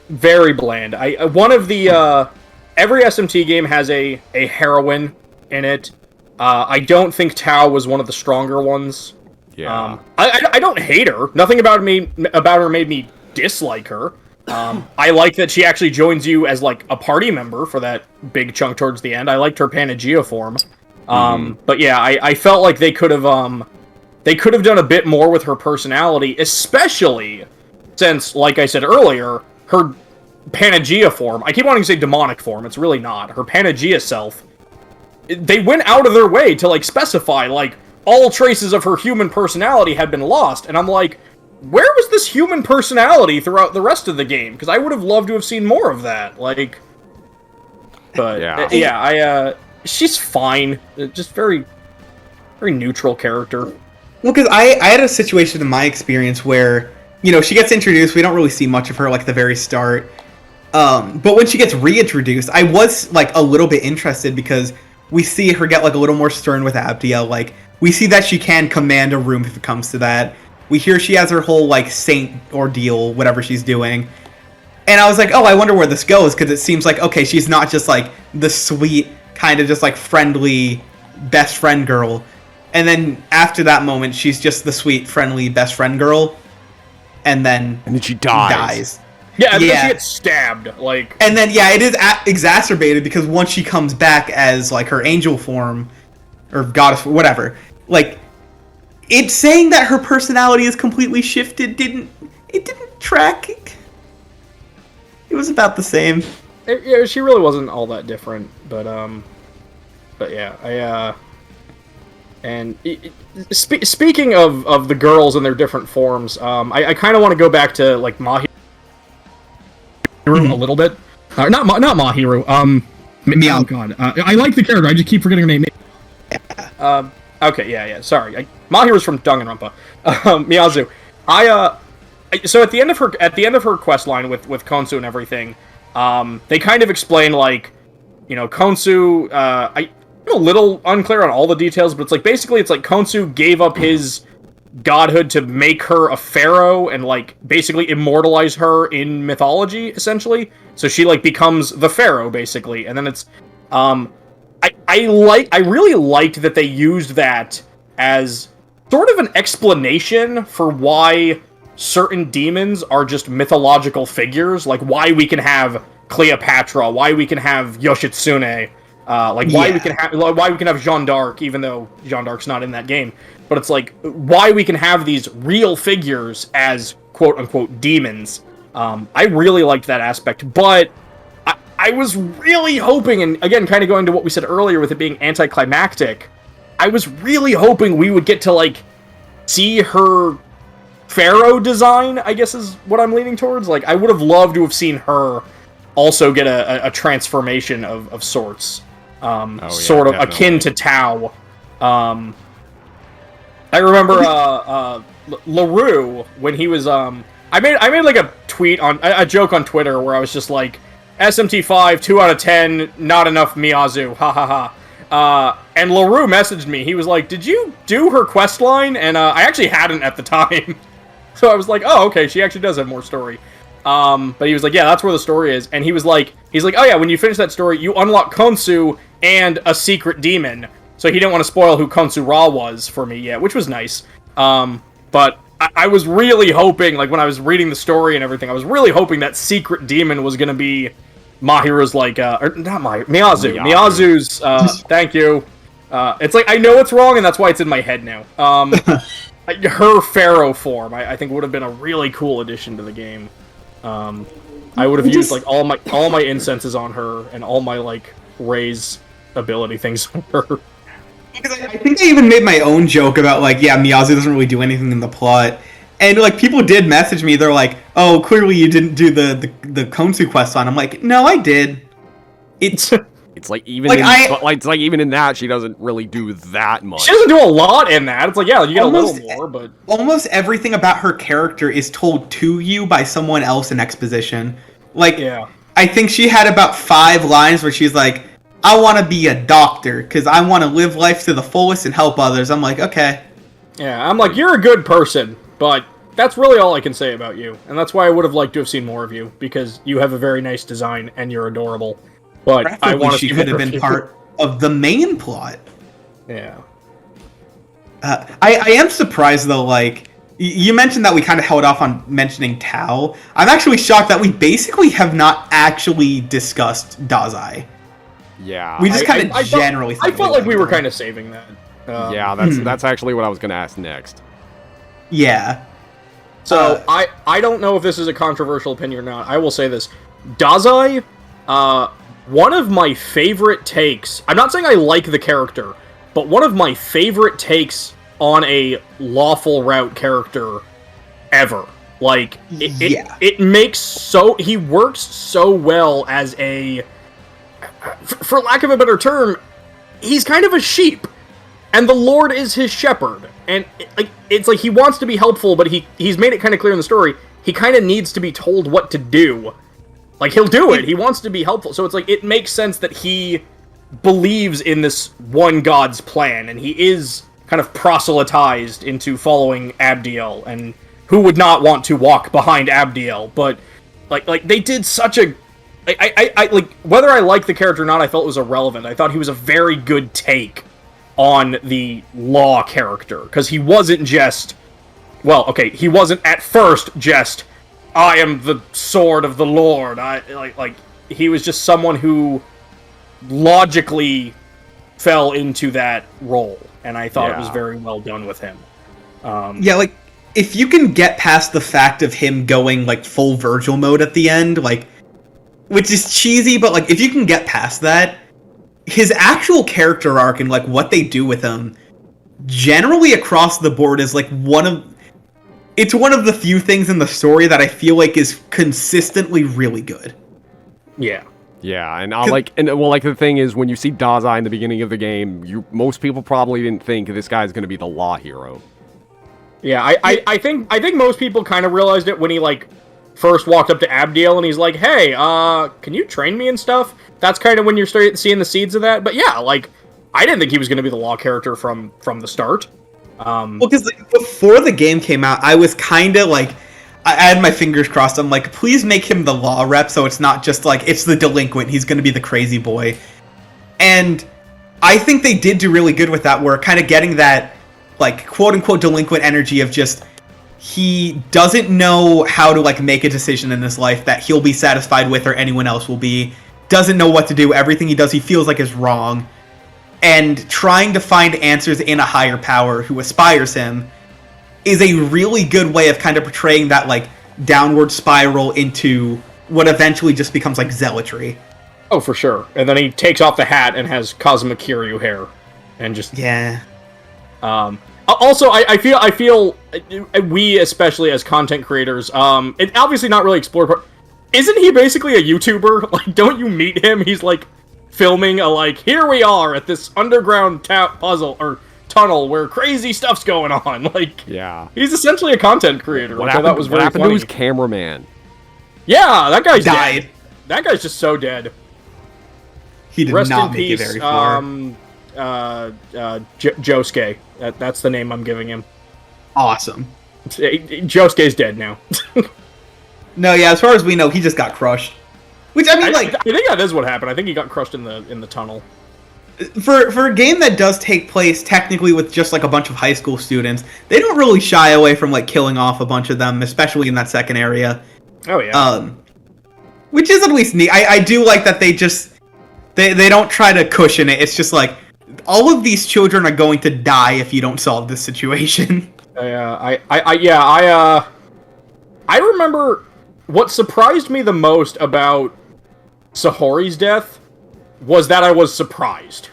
Very bland. One of the every SMT game has a heroine in it. I don't think Tao was one of the stronger ones. Yeah. I don't hate her. Nothing about her made me dislike her. I like that she actually joins you as like a party member for that big chunk towards the end. I liked her Panagia form. But yeah, I felt like they could have done a bit more with her personality, especially since, like I said earlier, her Panagia form, I keep wanting to say demonic form, it's really not. Her Panagia self, they went out of their way to like specify like all traces of her human personality had been lost, and I'm like, where was this human personality throughout the rest of the game? Because I would have loved to have seen more of that. Like, but she's fine. Just very, very neutral character. Well, because I had a situation in my experience where, you know, she gets introduced. We don't really see much of her like at the very start. But when she gets reintroduced, I was like a little bit interested because we see her get like a little more stern with Abdia. Like we see that she can command a room if it comes to that. We hear she has her whole, like, saint ordeal, whatever she's doing. And I was like, oh, I wonder where this goes, because it seems like, okay, she's not just, like, the sweet, kind of just, like, friendly best friend girl. And then after that moment, she's just the sweet, friendly best friend girl. And then she dies. Yeah, and then she gets stabbed, like... And then, yeah, it is exacerbated, because once she comes back as, like, her angel form, or goddess, whatever, like... It's saying that her personality is completely shifted didn't track. It was about the same. Yeah, she really wasn't all that different, but yeah, speaking of the girls and their different forms, I kind of want to go back to like Mahiru a little bit. Not Mahiru. Oh god, I like the character. I just keep forgetting her name. Okay, yeah. Sorry, Mahiru's from Danganronpa. Miyazu. So at the end of her quest line with Konsu and everything, they kind of explain like, you know, Konsu. I'm a little unclear on all the details, but it's like basically it's like Konsu gave up his godhood to make her a pharaoh and like basically immortalize her in mythology, essentially. So she like becomes the pharaoh basically, and then it's I really liked that they used that as sort of an explanation for why certain demons are just mythological figures, like why we can have Cleopatra, why we can have Yoshitsune, why we can have Jeanne d'Arc, even though Jeanne d'Arc's not in that game. But it's like why we can have these real figures as quote unquote demons. I really liked that aspect, but I was really hoping, and again, kind of going to what we said earlier with it being anticlimactic, I was really hoping we would get to, like, see her pharaoh design, I guess is what I'm leaning towards. Like, I would have loved to have seen her also get a transformation of sorts. Sort of definitely. Akin to Tao. I remember LaRue, when he was... I made like a tweet on... a joke on Twitter where I was just like, SMT5, 2 out of 10, not enough Miyazu, ha ha ha. And LaRue messaged me, he was like, did you do her quest line? And I actually hadn't at the time. So I was like, oh, okay, she actually does have more story. But he was like, yeah, that's where the story is. And he's like, oh yeah, when you finish that story, you unlock Konsu and a secret demon. So he didn't want to spoil who Konsu Ra was for me yet, which was nice. But I was really hoping, like when I was reading the story and everything, I was really hoping that secret demon was going to be Mahiru's like, or not Mahiru, Miyazu. Miyazu's, thank you. It's like, I know it's wrong and that's why it's in my head now. Her Pharaoh form, I think would have been a really cool addition to the game. I would have used like all my incenses on her and all my like raise ability things on her. Because I think I even made my own joke about like, yeah, Miyazu doesn't really do anything in the plot, and like people did message me. They're like, oh, clearly you didn't do the Konsu quest line. I'm like, no, I did. It's like even it's like even in that she doesn't really do that much. She doesn't do a lot in that. It's like, yeah, you get almost, a little more, but almost everything about her character is told to you by someone else in exposition. Like, yeah. I think she had about 5 lines where she's like, I want to be a doctor because I want to live life to the fullest and help others. I'm like, okay. Yeah, I'm like, you're a good person, but that's really all I can say about you. And that's why I would have liked to have seen more of you, because you have a very nice design and you're adorable. But I want to see she could have been part of the main plot. Yeah. I am surprised though, like, you mentioned that we kind of held off on mentioning Tao. I'm actually shocked that we basically have not actually discussed Dazai. Yeah. We just kind of generally I felt like we were kind of saving that. Yeah, that's actually what I was going to ask next. Yeah. So, I don't know if this is a controversial opinion or not. I will say this. Dazai, one of my favorite takes... I'm not saying I like the character, but one of my favorite takes on a lawful route character ever. Like, it makes so... He works so well as a... For lack of a better term, he's kind of a sheep. And the Lord is his shepherd. And it's like he wants to be helpful, but he's made it kind of clear in the story, he kind of needs to be told what to do. Like, he'll do it. He wants to be helpful. So it's like, it makes sense that he believes in this one god's plan, and he is kind of proselytized into following Abdiel, and who would not want to walk behind Abdiel? But, like they did such a... I like, whether I like the character or not, I felt it was irrelevant. I thought he was a very good take on the law character, because he wasn't just... Well, okay, he wasn't at first just... I am the sword of the Lord. He was just someone who logically fell into that role, and I thought it was very well done with him. Yeah, like, if you can get past the fact of him going, like, full Virgil mode at the end, like, which is cheesy, but, like, if you can get past that, his actual character arc and, like, what they do with him, generally across the board is, like, it's one of the few things in the story that I feel like is consistently really good. Yeah. Yeah, and the thing is, when you see Dazai in the beginning of the game, most people probably didn't think this guy's going to be the law hero. Yeah, I think most people kind of realized it when he, like, first walked up to Abdiel and he's like, hey, can you train me and stuff? That's kind of when you're starting seeing the seeds of that. But yeah, like, I didn't think he was going to be the law character from the start. Well, because like, before the game came out, I was kind of like, I had my fingers crossed. I'm like, please make him the law rep, so it's not just like, it's the delinquent, he's going to be the crazy boy. And I think they did do really good with that, where kind of getting that, like, quote-unquote delinquent energy of just, he doesn't know how to, like, make a decision in his life that he'll be satisfied with or anyone else will be. Doesn't know what to do. Everything he does, he feels like is wrong. And trying to find answers in a higher power who aspires him is a really good way of kind of portraying that, like, downward spiral into what eventually just becomes, like, zealotry. Oh, for sure. And then he takes off the hat and has Kazuma Kiryu hair. And just... Yeah. Also, I feel we, especially as content creators, it's obviously not really explored, but isn't he basically a YouTuber? Like, don't you meet him? He's, like, filming a, like, here we are at this underground puzzle, or tunnel, where crazy stuff's going on. Like, yeah. He's essentially a content creator, which I thought was very funny. What happened to his cameraman? Yeah, that guy's died. that guy's just so dead. He did Rest not in make peace, it very far. Josuke. That's the name I'm giving him. Awesome. Josuke's dead now. No, yeah, as far as we know, he just got crushed. Which, I mean, I think that is what happened. I think he got crushed in the tunnel. for a game that does take place technically with just like a bunch of high school students, they don't really shy away from like killing off a bunch of them, especially in that second area. Oh yeah. Which is at least neat. I do like that they don't try to cushion it. It's just like all of these children are going to die if you don't solve this situation. I remember what surprised me the most about Sahori's death was that I was surprised.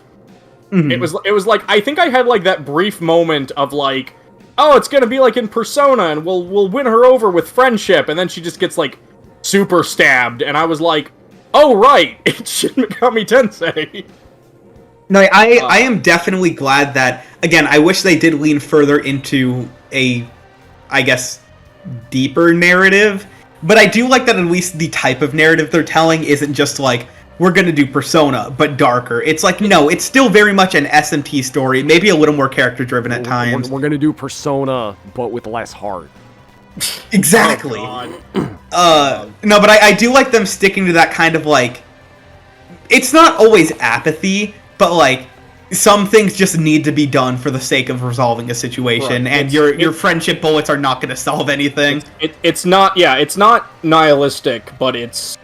Mm-hmm. It was like, I think I had like that brief moment of like, oh, it's gonna be like in Persona and we'll win her over with friendship, and then she just gets like super stabbed, and I was like, oh right, it's Shin Megami Tensei. No, I am definitely glad that, again, I wish they did lean further into a, I guess, deeper narrative, but I do like that at least the type of narrative they're telling isn't just like, we're gonna do Persona, but darker. It's like, no, it's still very much an SMT story, maybe a little more character-driven at times. We're gonna do Persona, but with less heart. Exactly. Oh, No, but I do like them sticking to that kind of like, it's not always apathy, but like, some things just need to be done for the sake of resolving a situation, right. and your friendship bullets are not going to solve anything. It's not nihilistic, but it's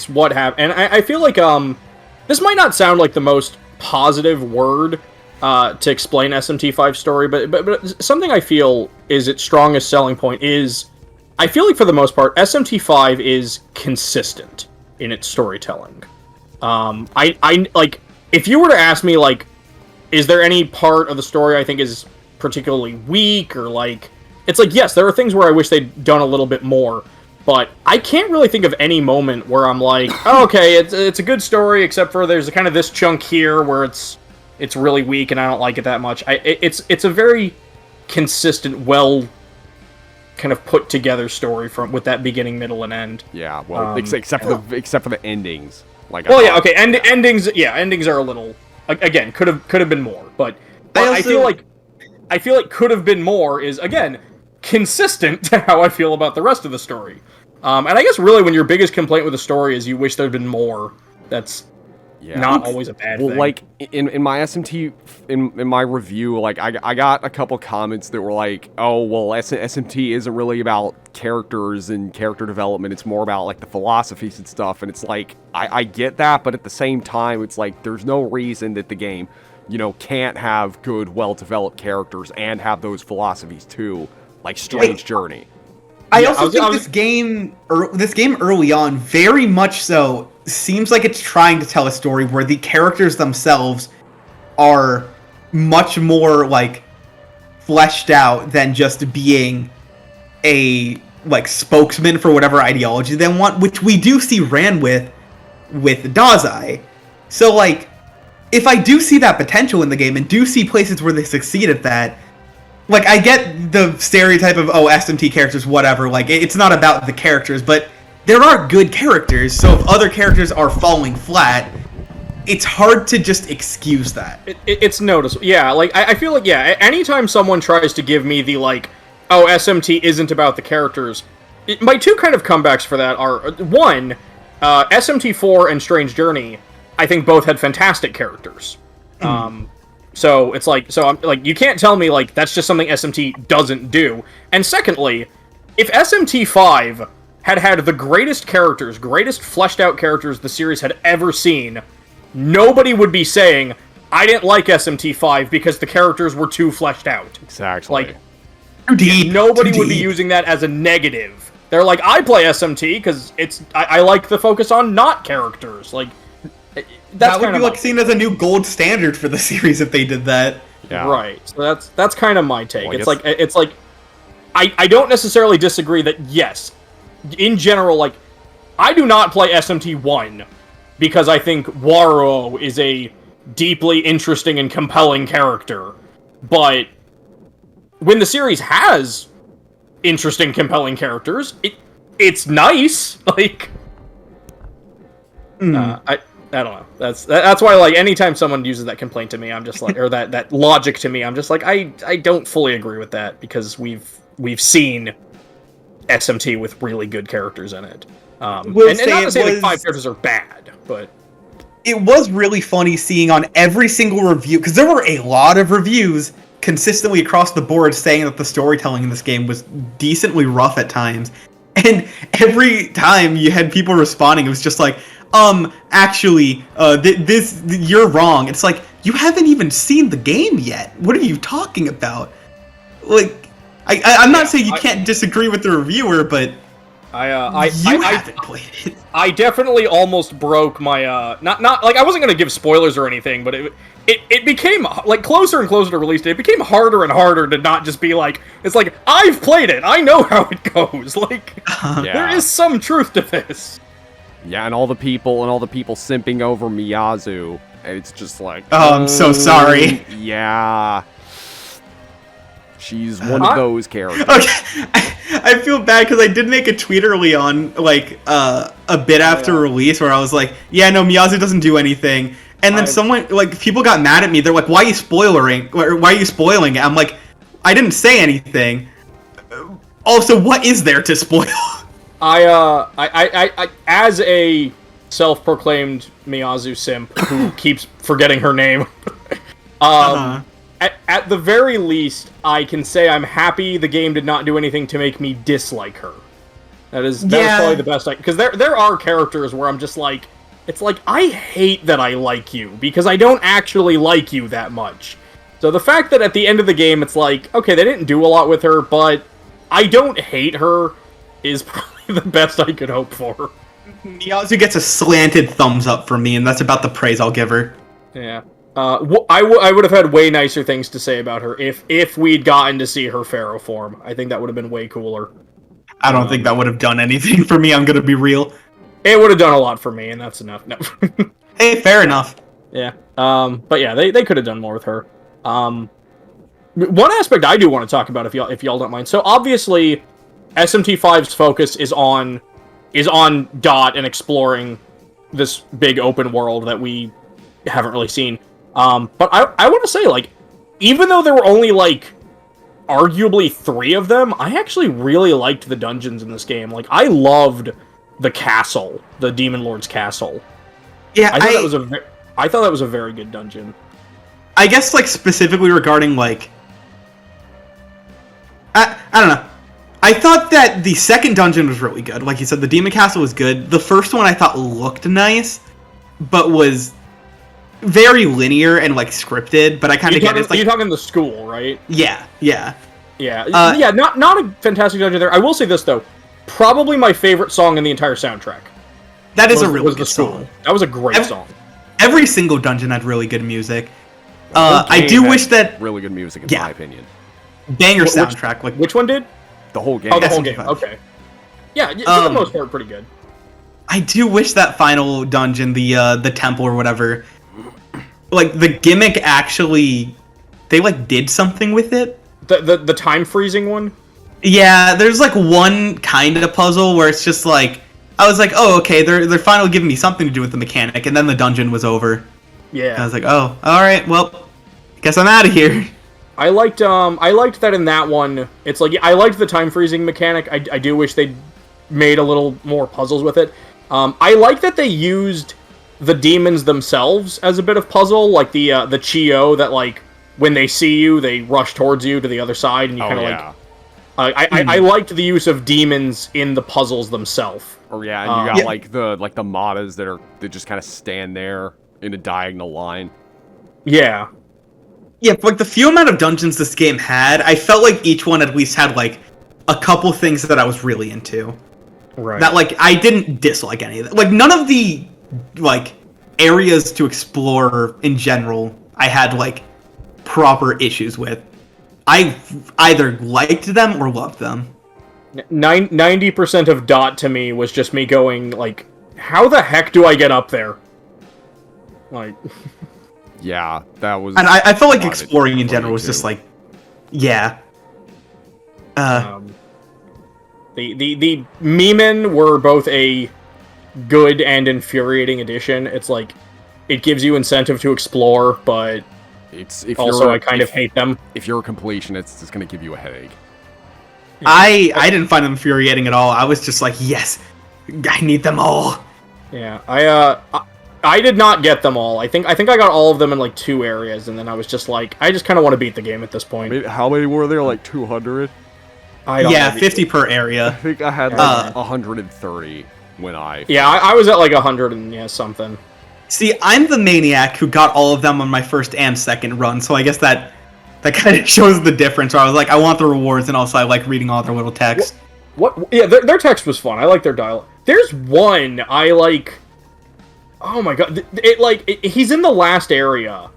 what happened. And I feel like this might not sound like the most positive word to explain SMT5 story, but something I feel is its strongest selling point is, I feel like for the most part SMT5 is consistent in its storytelling. I like, if you were to ask me like, is there any part of the story I think is particularly weak, or like, it's like, yes, there are things where I wish they'd done a little bit more, but I can't really think of any moment where I'm like, oh, okay, it's a good story, except for there's kind of this chunk here where it's really weak and I don't like it that much. It's a very consistent, well kind of put together story with that beginning, middle, and end. Yeah, well, except for the endings. Like, well, yeah, okay, endings. Yeah, endings are a little, again, could have been more, but I feel like could have been more is, again, consistent to how I feel about the rest of the story. And I guess really when your biggest complaint with the story is you wish there'd been more, that's not always a bad thing. Like, in my SMT, in my review, like, I got a couple comments that were like, oh, well, SMT isn't really about characters and character development, it's more about, like, the philosophies and stuff, and it's like, I get that, but at the same time, it's like, there's no reason that the game, can't have good, well-developed characters and have those philosophies too, like Strange Journey. I also think this game early on, very much so, seems like it's trying to tell a story where the characters themselves are much more, like, fleshed out than just being a, like, spokesman for whatever ideology they want, which we do see ran with Dazai. So, like, if I do see that potential in the game and do see places where they succeed at that, like, I get the stereotype of, oh, SMT characters, whatever, like, it's not about the characters, but there are good characters, so if other characters are falling flat, it's hard to just excuse that. It's noticeable. Yeah, like, I feel like, yeah, anytime someone tries to give me the, like, oh, SMT isn't about the characters, my two kind of comebacks for that are, one, SMT4 and Strange Journey, I think both had fantastic characters. So it's like, I'm like, you can't tell me like that's just something SMT doesn't do. And secondly, if SMT5 had the greatest characters, greatest fleshed out characters the series had ever seen, nobody would be saying, I didn't like SMT5 because the characters were too fleshed out. Exactly. Like, nobody would be using that as a negative. They're like, I play SMT because I like the focus on not characters. Like, that would be like seen as a new gold standard for the series if they did that. Yeah. Right. So that's kind of my take. Well, it's like I don't necessarily disagree that, yes, in general, like, I do not play SMT 1 because I think Waro is a deeply interesting and compelling character. But when the series has interesting, compelling characters, it's nice. Like, I don't know. That's why, like, anytime someone uses that complaint to me, I'm just like, or that logic to me, I'm just like, I don't fully agree with that, because we've seen SMT with really good characters in it. And not to say like 5 characters are bad, but it was really funny seeing on every single review, because there were a lot of reviews consistently across the board saying that the storytelling in this game was decently rough at times, and every time you had people responding, it was just like, actually, you're wrong. It's like, you haven't even seen the game yet. What are you talking about? Like, I'm not saying you can't disagree with the reviewer, but I haven't played it. I definitely almost broke my not like, I wasn't gonna give spoilers or anything, but it became like closer and closer to release date. It became harder and harder to not just be like, it's like, I've played it, I know how it goes. Like, there is some truth to this. Yeah, and all the people simping over Miyazu, and it's just like, oh, I'm so sorry. Yeah. She's one of those characters. Okay, I feel bad because I did make a tweet early on, like, a bit after release, where I was like, yeah, no, Miyazu doesn't do anything. And then someone, like, people got mad at me. They're like, why are you spoiling it? I'm like, I didn't say anything. Also, what is there to spoil? I as a self-proclaimed Miyazu simp who keeps forgetting her name, at the very least, I can say I'm happy the game did not do anything to make me dislike her. That is probably the best because there are characters where I'm just like, it's like, I hate that I like you, because I don't actually like you that much. So the fact that at the end of the game, it's like, okay, they didn't do a lot with her, but I don't hate her, is probably the best I could hope for. Miyazu gets a slanted thumbs up from me, and that's about the praise I'll give her. Yeah. I would have had way nicer things to say about her if we'd gotten to see her Pharaoh form. I think that would have been way cooler. I don't think that would have done anything for me, I'm gonna be real. It would have done a lot for me, and that's enough. No. Hey, fair enough. Yeah. But yeah, they could have done more with her. One aspect I do want to talk about, if y'all don't mind. So obviously, SMT5's focus is on Dot and exploring this big open world that we haven't really seen. But I want to say, like, even though there were only, like, arguably 3 of them, I actually really liked the dungeons in this game. Like, I loved the castle, the Demon Lord's castle. Yeah, I thought that was a very good dungeon. I guess, like, specifically regarding, like, I don't know. I thought that the second dungeon was really good. Like you said, the Demon Castle was good. The first one I thought looked nice, but was very linear and, like, scripted. But I kind of get it. It's like, you're talking the school, right? Yeah. Not a fantastic dungeon there. I will say this, though. Probably my favorite song in the entire soundtrack. That is a really good song. That was a great song. Every single dungeon had really good music. I do wish that... Really good music, in my opinion. Banger soundtrack. Like, which one did? The whole game. Oh, the whole game. Okay. Yeah, for the most part, pretty good. I do wish that final dungeon, the temple or whatever, like, the gimmick actually... They, like, did something with it. The time freezing one? Yeah, there's, like, one kind of puzzle where it's just, like... I was like, oh, okay, they're finally giving me something to do with the mechanic, and then the dungeon was over. Yeah. And I was like, oh, alright, well, guess I'm out of here. I liked that in that one. It's like, I liked the time freezing mechanic. I do wish they'd made a little more puzzles with it. I like that they used the demons themselves as a bit of puzzle, like the Chio that, like, when they see you, they rush towards you to the other side, and you kind of like... I liked the use of demons in the puzzles themselves. Or and you got like the Matas that just kind of stand there in a diagonal line. Yeah. Yeah, but, like, the few amount of dungeons this game had, I felt like each one at least had, like, a couple things that I was really into. Right. That, like, I didn't dislike any of it. Like, none of the, like, areas to explore in general I had, like, proper issues with. I either liked them or loved them. 90% of Dot to me was just me going, like, how the heck do I get up there? Like... Yeah, that was... And I felt like exploring in general was just like... Yeah. The Memen were both a good and infuriating addition. It's like, it gives you incentive to explore, but I kind of hate them. If you're a completionist, it's going to give you a headache. I didn't find them infuriating at all. I was just like, yes, I need them all. Yeah, I did not get them all. I think I got all of them in like 2 areas, and then I was just like, I just kind of want to beat the game at this point. How many were there? Like 200? Yeah, 50 per area. I think I had like 130 when I... Yeah, I was at like 100 and something. See, I'm the maniac who got all of them on my first and second run, so I guess that kind of shows the difference. Where I was like, I want the rewards, and also I like reading all their little text. What? Yeah, their text was fun. I like their dialogue. There's one I like... Oh my god, he's in the last area,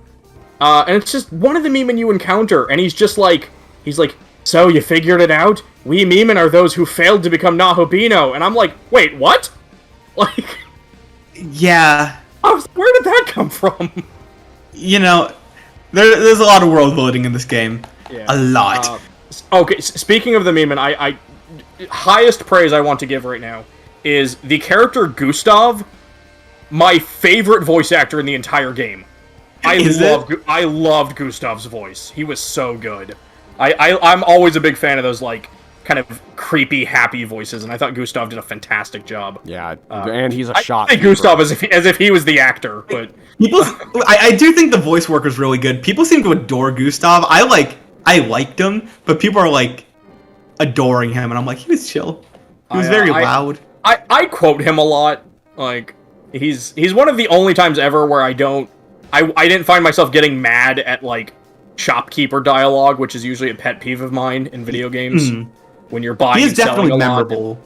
and it's just one of the Memen you encounter, and he's like, so you figured it out? We Memen are those who failed to become Nahobino, and I'm like, wait, what? Like... Yeah... where did that come from? You know, there's a lot of world building in this game. Yeah. A lot. Okay, speaking of the meme, and I highest praise I want to give right now is the character Gustav, my favorite voice actor in the entire game. I loved Gustav's voice. He was so good. I'm always a big fan of those, like, kind of creepy, happy voices, and I thought Gustav did a fantastic job. Yeah, and he's a shot. I say Gustav as if he was the actor, but I do think the voice work is really good. People seem to adore Gustav. I liked him, but people are like adoring him, and I'm like, he was chill. He was very loud. I quote him a lot. Like, he's one of the only times ever where I didn't find myself getting mad at like shopkeeper dialogue, which is usually a pet peeve of mine in video games. When you're buying and selling a lot. He is definitely memorable.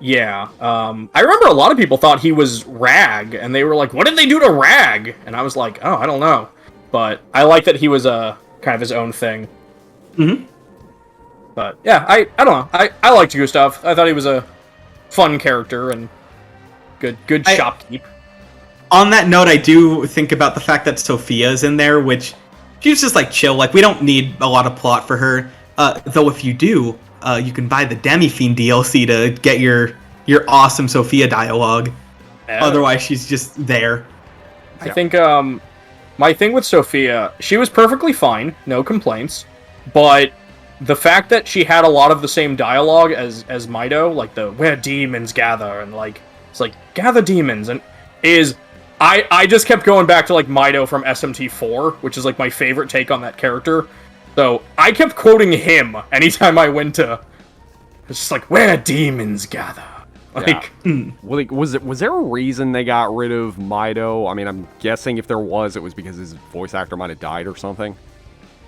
Yeah. I remember a lot of people thought he was Rag, and they were like, what did they do to Rag? And I was like, oh, I don't know. But I like that he was kind of his own thing. But yeah, I don't know. I liked Gustav. I thought he was a fun character and good shopkeep. On that note, I do think about the fact that Sophia's in there, which she's just like chill. Like, we don't need a lot of plot for her. Though if you do, you can buy the Demi-Fiend DLC to get your awesome Sophia dialogue. Otherwise, she's just there. I think my thing with Sophia, she was perfectly fine, no complaints, but the fact that she had a lot of the same dialogue as Mido, like the where demons gather, and like it's like gather demons, and I just kept going back to like Mido from SMT4, which is like my favorite take on that character. So I kept quoting him anytime I went to. It's just like where demons gather. Like, was there a reason they got rid of Mido? I mean, I'm guessing if there was, it was because his voice actor might have died or something.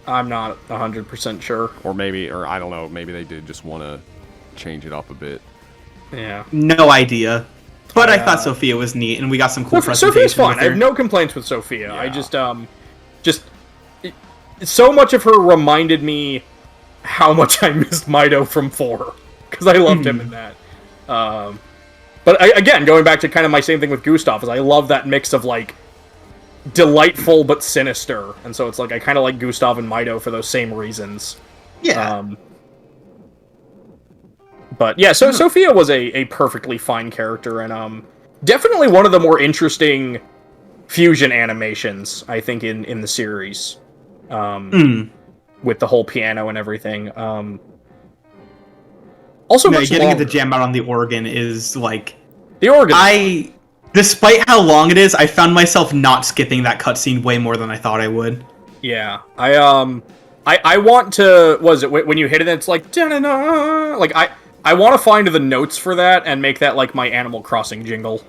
I'm not 100% sure. Or I don't know. Maybe they did just want to change it up a bit. Yeah. No idea. But I thought Sophia was neat, and we got some cool presentations. Sophia's fine. I have no complaints with Sophia. Yeah. I just so much of her reminded me how much I missed Mido from 4, because I loved him in that. But again, going back to kind of my same thing with Gustav, is I love that mix of like delightful but sinister, and so it's like I kind of like Gustav and Mido for those same reasons. Yeah. But yeah, so Sophia was a perfectly fine character, and definitely one of the more interesting fusion animations, I think, in the series. With the whole piano and everything. Also, getting it to jam out on the organ is like the organ. Despite how long it is, I found myself not skipping that cutscene way more than I thought I would. Yeah, I want to. Was it when you hit it? It's like da-na-na, like I want to find the notes for that and make that like my Animal Crossing jingle.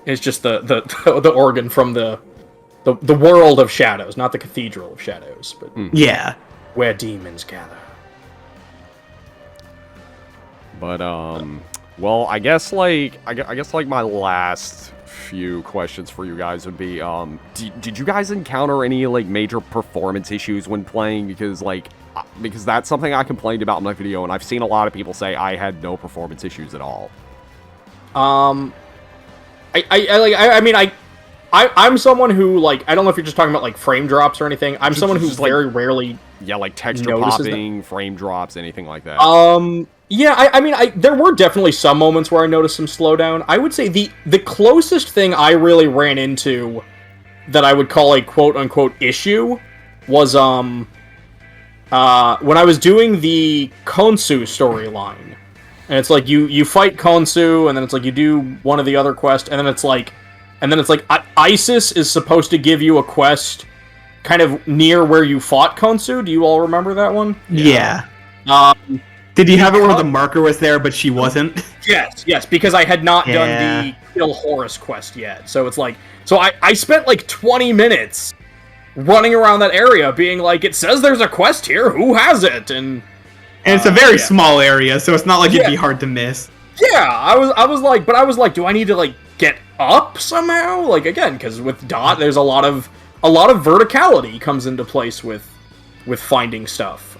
It's just the organ from the world of shadows, not the Cathedral of Shadows, but yeah, where demons gather. But well, I guess like my last few questions for you guys would be did you guys encounter any like major performance issues when playing? Because that's something I complained about in my video, and I've seen a lot of people say I had no performance issues at all. I'm someone who, like, I don't know if you're just talking about, like, frame drops or anything. I'm someone who very rarely like texture popping, frame drops, anything like that. Yeah, I mean, there were definitely some moments where I noticed some slowdown. I would say the closest thing I really ran into that I would call a quote-unquote issue was, when I was doing the Konsu storyline. And it's like, you fight Konsu, and then it's like, you do one of the other quests, and then it's like, ISIS is supposed to give you a quest kind of near where you fought Konsu. Do you all remember that one? Yeah. Did you have it where the marker was there, but she wasn't? Yes, because I had not done the Kill Horus quest yet. So it's like, I spent like 20 minutes running around that area being like, it says there's a quest here, who has it? And it's a very small area, so it's not like it'd be hard to miss. Yeah, I was like, do I need to like get up somehow? Like, again, because with Dot, there's a lot of verticality comes into place with finding stuff.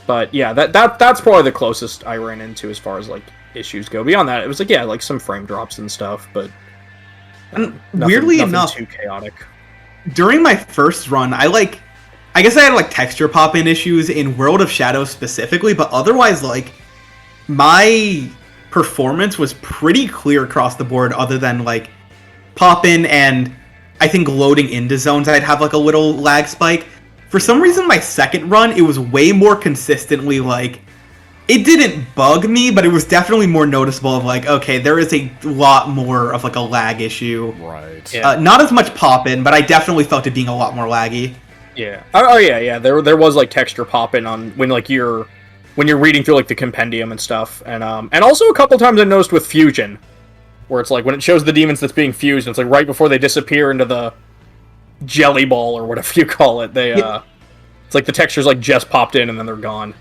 But yeah, that's probably the closest I ran into as far as like issues go. Beyond that, it was like like some frame drops and stuff, but weirdly enough, too chaotic. During my first run, I guess I had like texture pop-in issues in World of Shadows specifically, but otherwise like my performance was pretty clear across the board, other than like pop-in and I think loading into zones I'd have like a little lag spike. For some reason, my second run, it was way more consistently, like, it didn't bug me, but it was definitely more noticeable of, like, okay, there is a lot more of, like, a lag issue. Right. Yeah. Not as much pop-in, but I definitely felt it being a lot more laggy. Yeah. Oh yeah. There was, like, texture pop-in on when you're reading through, like, the compendium and stuff. And also a couple times I noticed with Fusion, where it's, like, when it shows the demons that's being fused, it's, like, right before they disappear into the jelly ball or whatever you call it, it's like the textures like just popped in and then they're gone.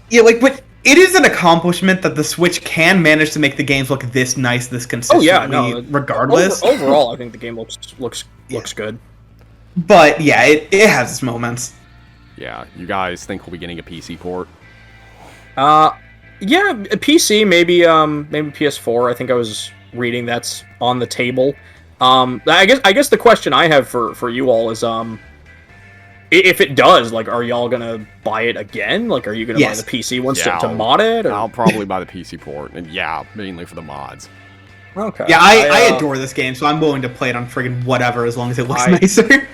Yeah, like, but it is an accomplishment that the Switch can manage to make the games look this nice, this consistently, regardless. Overall, I think the game looks good. But yeah, it has its moments. Yeah, you guys think we'll be getting a PC port? Yeah, a PC, maybe PS4. I think I was reading that's on the table. I guess the question I have for you all is, if it does, like, are y'all gonna buy it again? Like, are you gonna buy the PC once to mod it? Or? I'll probably buy the PC port, and mainly for the mods. Okay. Yeah, I adore this game, so I'm willing to play it on friggin' whatever as long as it looks nicer.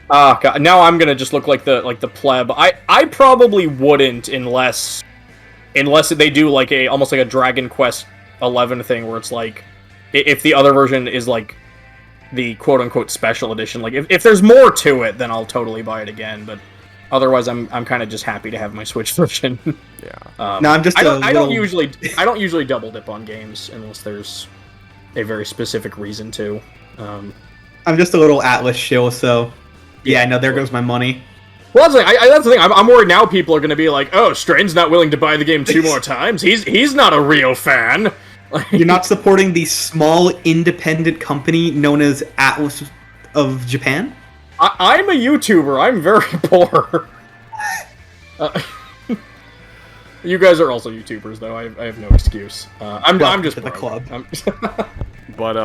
God, now I'm gonna just look like the pleb. I probably wouldn't unless they do like almost like a Dragon Quest 11 thing where it's like, if the other version is like the quote-unquote special edition, like if there's more to it, then I'll totally buy it again, but otherwise I'm kind of just happy to have my Switch version. Yeah. No, I'm just I don't usually double dip on games unless there's a very specific reason to. I'm just a little Atlus shill, so yeah, no, there goes my money. Well, that's the thing. I'm worried now people are going to be like, oh, Strain's not willing to buy the game 2 more times. He's not a real fan. You're not supporting the small independent company known as Atlus of Japan? I'm a YouTuber. I'm very poor. You guys are also YouTubers, though. I have no excuse. I'm just the club. But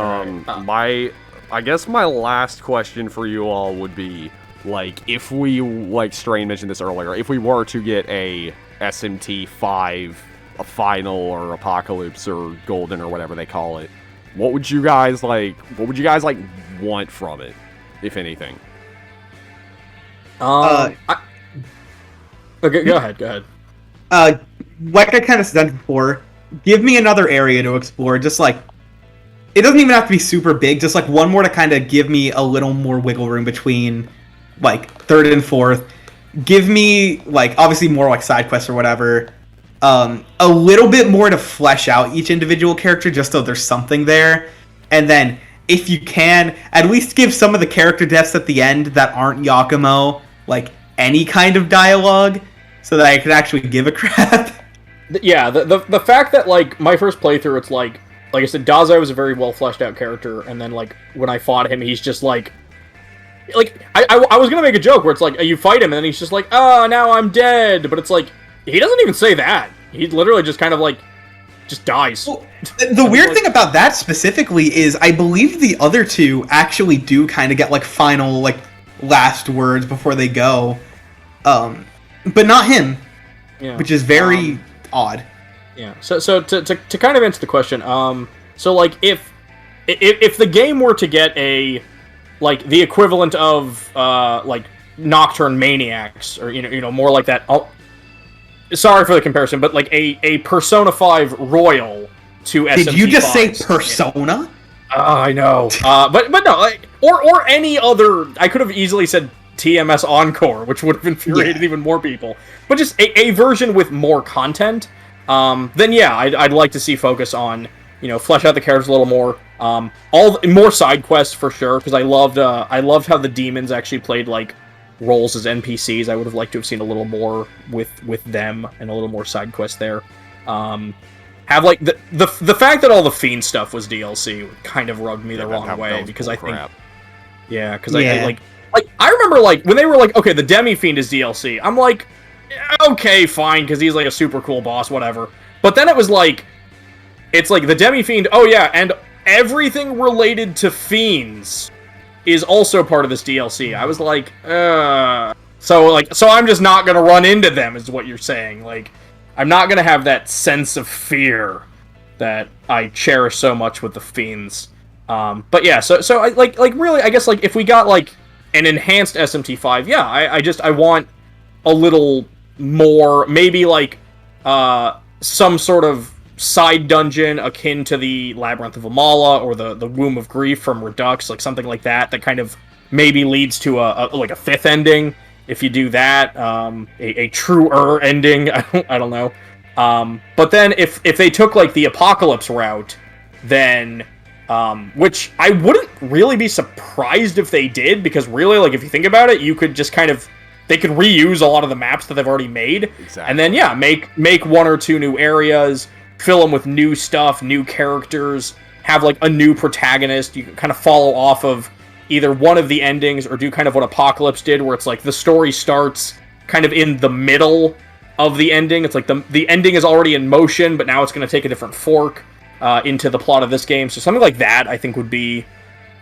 I guess my last question for you all would be, like, if we, like Strain mentioned this earlier, if we were to get a SMT 5, a Final or Apocalypse or Golden or whatever they call it, what would you guys want from it, if anything? Okay, go ahead. Like I kind of said before, give me another area to explore. Just like, it doesn't even have to be super big. Just like one more to kind of give me a little more wiggle room between like third and fourth. Give me like obviously more like side quests or whatever. A little bit more to flesh out each individual character, just so there's something there. And then, if you can, at least give some of the character deaths at the end that aren't Yakumo, like, any kind of dialogue, so that I can actually give a crap. Yeah, the fact that, like, my first playthrough, it's like I said, Dazai was a very well fleshed out character, and then, like, when I fought him, he's just like, I was gonna make a joke where it's like, you fight him, and then he's just like, oh, now I'm dead, but it's like, he doesn't even say that. He literally just kind of, like, just dies. Well, the weird thing about that specifically is I believe the other two actually do kind of get, like, final, like, last words before they go. But not him. Yeah. which is very odd. Yeah. So to kind of answer the question, so like if the game were to get a like the equivalent of like Nocturne Maniacs, or you know more like that. Sorry for the comparison, but like a Persona 5 Royal to SMT5. Did you just say Persona? I know. But no, like, or any other. I could have easily said TMS Encore, which would have infuriated even more people. But just a version with more content. Then yeah, I'd like to see focus on, you know, flesh out the characters a little more. More side quests for sure, because I loved how the demons actually played like roles as NPCs. I would have liked to have seen a little more with them and a little more side quests there. Have like the fact that all the Fiend stuff was DLC kind of rubbed me the wrong way, because I think I remember like when they were like, okay, the Demi Fiend is DLC. I'm like, okay, fine, because he's like a super cool boss, whatever. But then it was like, it's like the Demi Fiend. Oh yeah, and everything related to fiends is also part of this DLC. I was like, so I'm just not gonna run into them, is what you're saying. Like, I'm not gonna have that sense of fear that I cherish so much with the fiends. But yeah, so I like really, I guess like if we got like an enhanced SMT5, yeah, I want a little more, maybe like some sort of side dungeon akin to the Labyrinth of Amala or the Womb of Grief from Redux, like something like that kind of maybe leads to a fifth ending. If you do that, a truer ending, I don't know. But then if they took like the Apocalypse route, then which I wouldn't really be surprised if they did, because really, like, if you think about it, you could just kind of, they could reuse a lot of the maps that they've already made. Exactly. And then yeah, make one or two new areas, fill them with new stuff, new characters, have like a new protagonist. You can kind of follow off of either one of the endings, or do kind of what Apocalypse did, where it's like the story starts kind of in the middle of the ending. It's like the ending is already in motion, but now it's going to take a different fork into the plot of this game. So something like that, I think, would be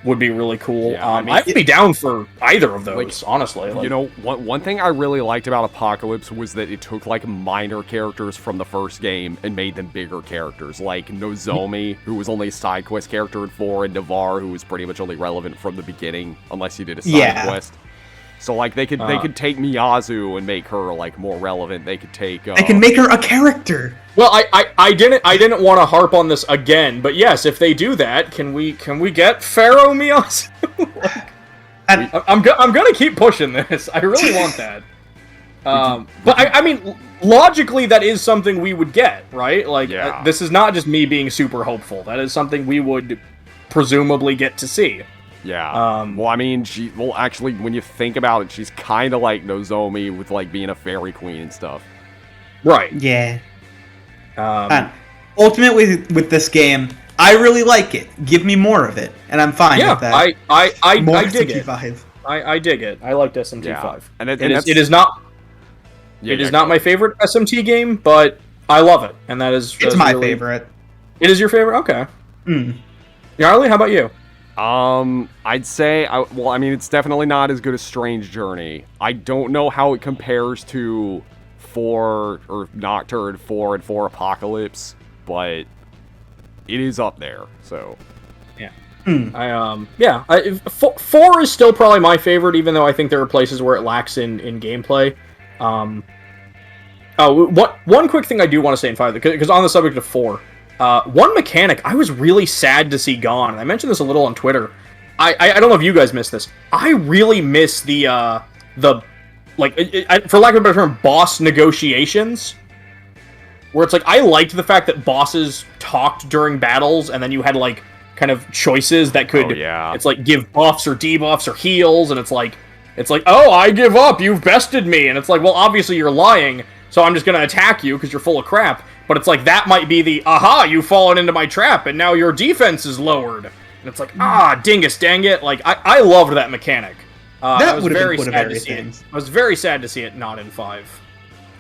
really cool. Yeah, I mean, I'd be down for either of those, like, honestly. Like, you know, one thing I really liked about Apocalypse was that it took like minor characters from the first game and made them bigger characters, like Nozomi, who was only a side quest character in 4, and Navarre, who was pretty much only relevant from the beginning, unless you did a side quest. So like they could take Miyazu and make her like more relevant. They could take they can make her a character. Well, I didn't want to harp on this again, but yes, if they do that, can we get Pharaoh Miyazu? I'm gonna keep pushing this. I really want that. But I mean, logically, that is something we would get, right? Like, this is not just me being super hopeful. That is something we would presumably get to see. Yeah. Well, I mean, actually, when you think about it, she's kind of like Nozomi with like being a fairy queen and stuff. Right. Yeah. Ultimately, with this game, I really like it. Give me more of it, and I'm fine with that. I dig it. I dig it. I liked SMT5. Yeah. And it is not. It is not my favorite SMT game, but I love it, and it's my favorite. It is your favorite? Okay. Yarly, how about you? I'd say, well, I mean, it's definitely not as good as Strange Journey. I don't know how it compares to 4 or Nocturne 4 and 4 Apocalypse, but it is up there. So yeah. 4 is still probably my favorite, even though I think there are places where it lacks in gameplay. One quick thing I do want to say in 5, because on the subject of 4, one mechanic I was really sad to see gone, and I mentioned this a little on Twitter. I don't know if you guys missed this. I really miss the for lack of a better term, boss negotiations. Where it's like, I liked the fact that bosses talked during battles, and then you had like kind of choices that could, it's like give buffs or debuffs or heals, and it's like, oh, I give up, you've bested me, and it's like, well, obviously you're lying, so I'm just gonna attack you because you're full of crap. But it's like, that might be the, aha, you've fallen into my trap, and now your defense is lowered. And it's like, dingus dang it. Like, I loved that mechanic. That would have been one of various things. I was very sad to see it not in 5.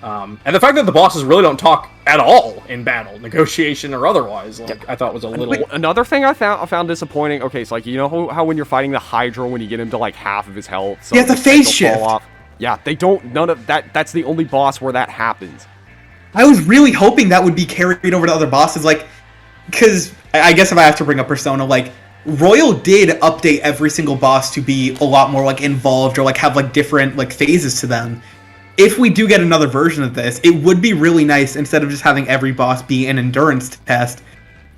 And the fact that the bosses really don't talk at all in battle, negotiation or otherwise, like, I thought was a little... Another thing I found disappointing, okay, so like, you know how when you're fighting the Hydra, when you get him to like half of his health, so the phase shift. Yeah, they don't, none of that, that's the only boss where that happens. I was really hoping that would be carried over to other bosses, like, because I guess if I have to bring up Persona, like, Royal did update every single boss to be a lot more, like, involved or, like, have, like, different, like, phases to them. If we do get another version of this, it would be really nice, instead of just having every boss be an endurance test,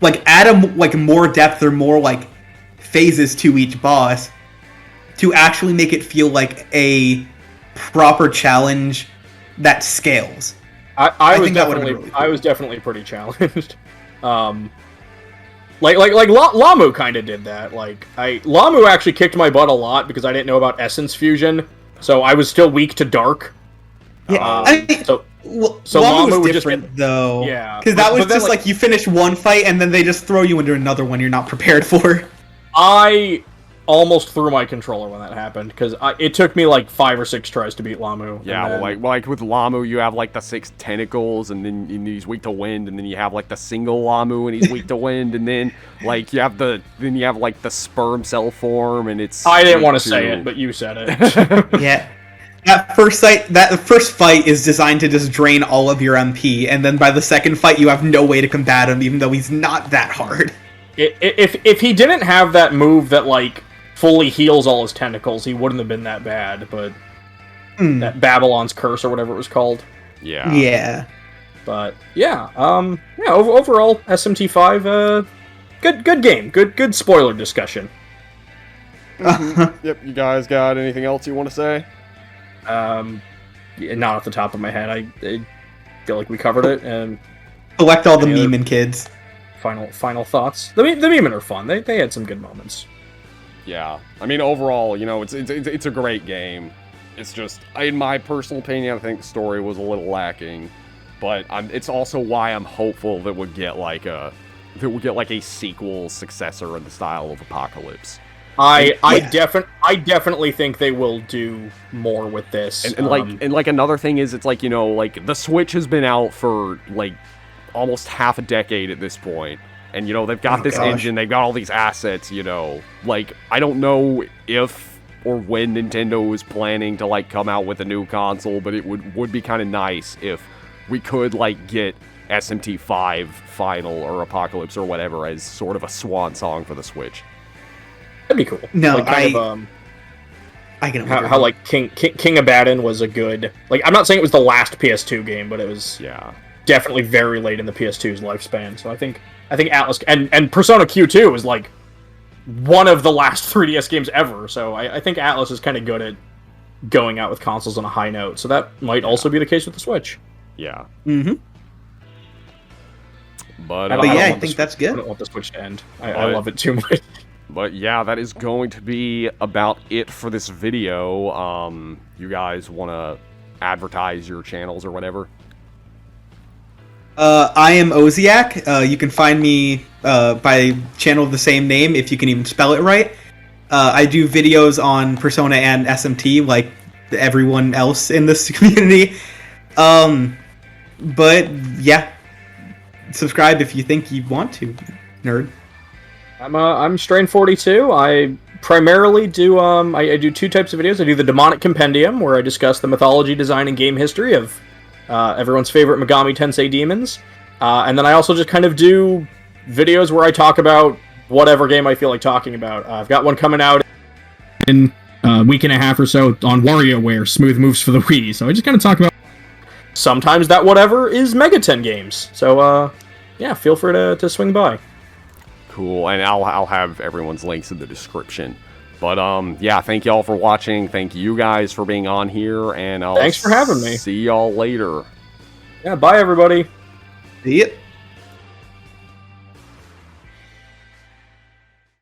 like, add like, more depth or more, like, phases to each boss to actually make it feel like a proper challenge that scales. I was definitely really cool. I was definitely pretty challenged. Like Lamu kind of did that. Like Lamu actually kicked my butt a lot because I didn't know about essence fusion, so I was still weak to dark. Yeah, so Lamu was different though. Yeah, because that was just like you finish one fight and then they just throw you into another one you're not prepared for. I almost threw my controller when that happened because it took me like 5 or 6 tries to beat Lamu. Yeah, well, like with Lamu, you have like the 6 tentacles, and then he's weak to wind, and then you have like the single Lamu, and he's weak to wind, and then like you have like the sperm cell form, and it's. I didn't want to say it, but you said it. Yeah. That first fight is designed to just drain all of your MP, and then by the second fight, you have no way to combat him, even though he's not that hard. If he didn't have that move that like fully heals all his tentacles, he wouldn't have been that bad. But that Babylon's Curse or whatever it was called. Yeah. Yeah. But yeah, overall SMT5, good game, good spoiler discussion. Yep. You guys got anything else you want to say? Yeah, not off the top of my head. I feel like we covered it. And collect all the Memein kids. Final thoughts. The Memein are fun. They had some good moments. Yeah, I mean overall, you know, it's a great game. It's just, in my personal opinion, I think the story was a little lacking, but it's also why I'm hopeful that we'll get like a sequel successor in the style of Apocalypse. I definitely think they will do more with this. And like another thing is, it's like, you know, like the Switch has been out for like almost half a decade at this point. And, you know, they've got this engine, they've got all these assets, you know. Like, I don't know if or when Nintendo is planning to, like, come out with a new console, but it would be kind of nice if we could, like, get SMT5 Final or Apocalypse or whatever as sort of a swan song for the Switch. That'd be cool. No, like, I can how like King Abaddon was a good... Like, I'm not saying it was the last PS2 game, but it was definitely very late in the PS2's lifespan, so I think Atlus and Persona Q2 was like one of the last 3DS games ever, so I think Atlus is kind of good at going out with consoles on a high note, so that might also be the case with the Switch. Yeah. Mm-hmm. But yeah, I think that's good. I don't want the Switch to end. I love it too much. But yeah, that is going to be about it for this video. You guys want to advertise your channels or whatever? I am Oziach. You can find me by channel of the same name, if you can even spell it right. I do videos on Persona and SMT, like everyone else in this community. But yeah, subscribe if you think you want to, nerd. I'm Strain42. I primarily do I do 2 types of videos. I do the Demonic Compendium, where I discuss the mythology, design, and game history of everyone's favorite Megami Tensei demons. And then I also just kind of do videos where I talk about whatever game I feel like talking about. I've got one coming out in a week and a half or so on WarioWare, Smooth Moves for the Wii. So I just kind of talk about... Sometimes that whatever is MegaTen games. So, yeah, feel free to swing by. Cool, and I'll have everyone's links in the description. But, yeah, thank y'all for watching. Thank you guys for being on here, and I'll Thanks for having me. See y'all later. Yeah, bye, everybody. See ya.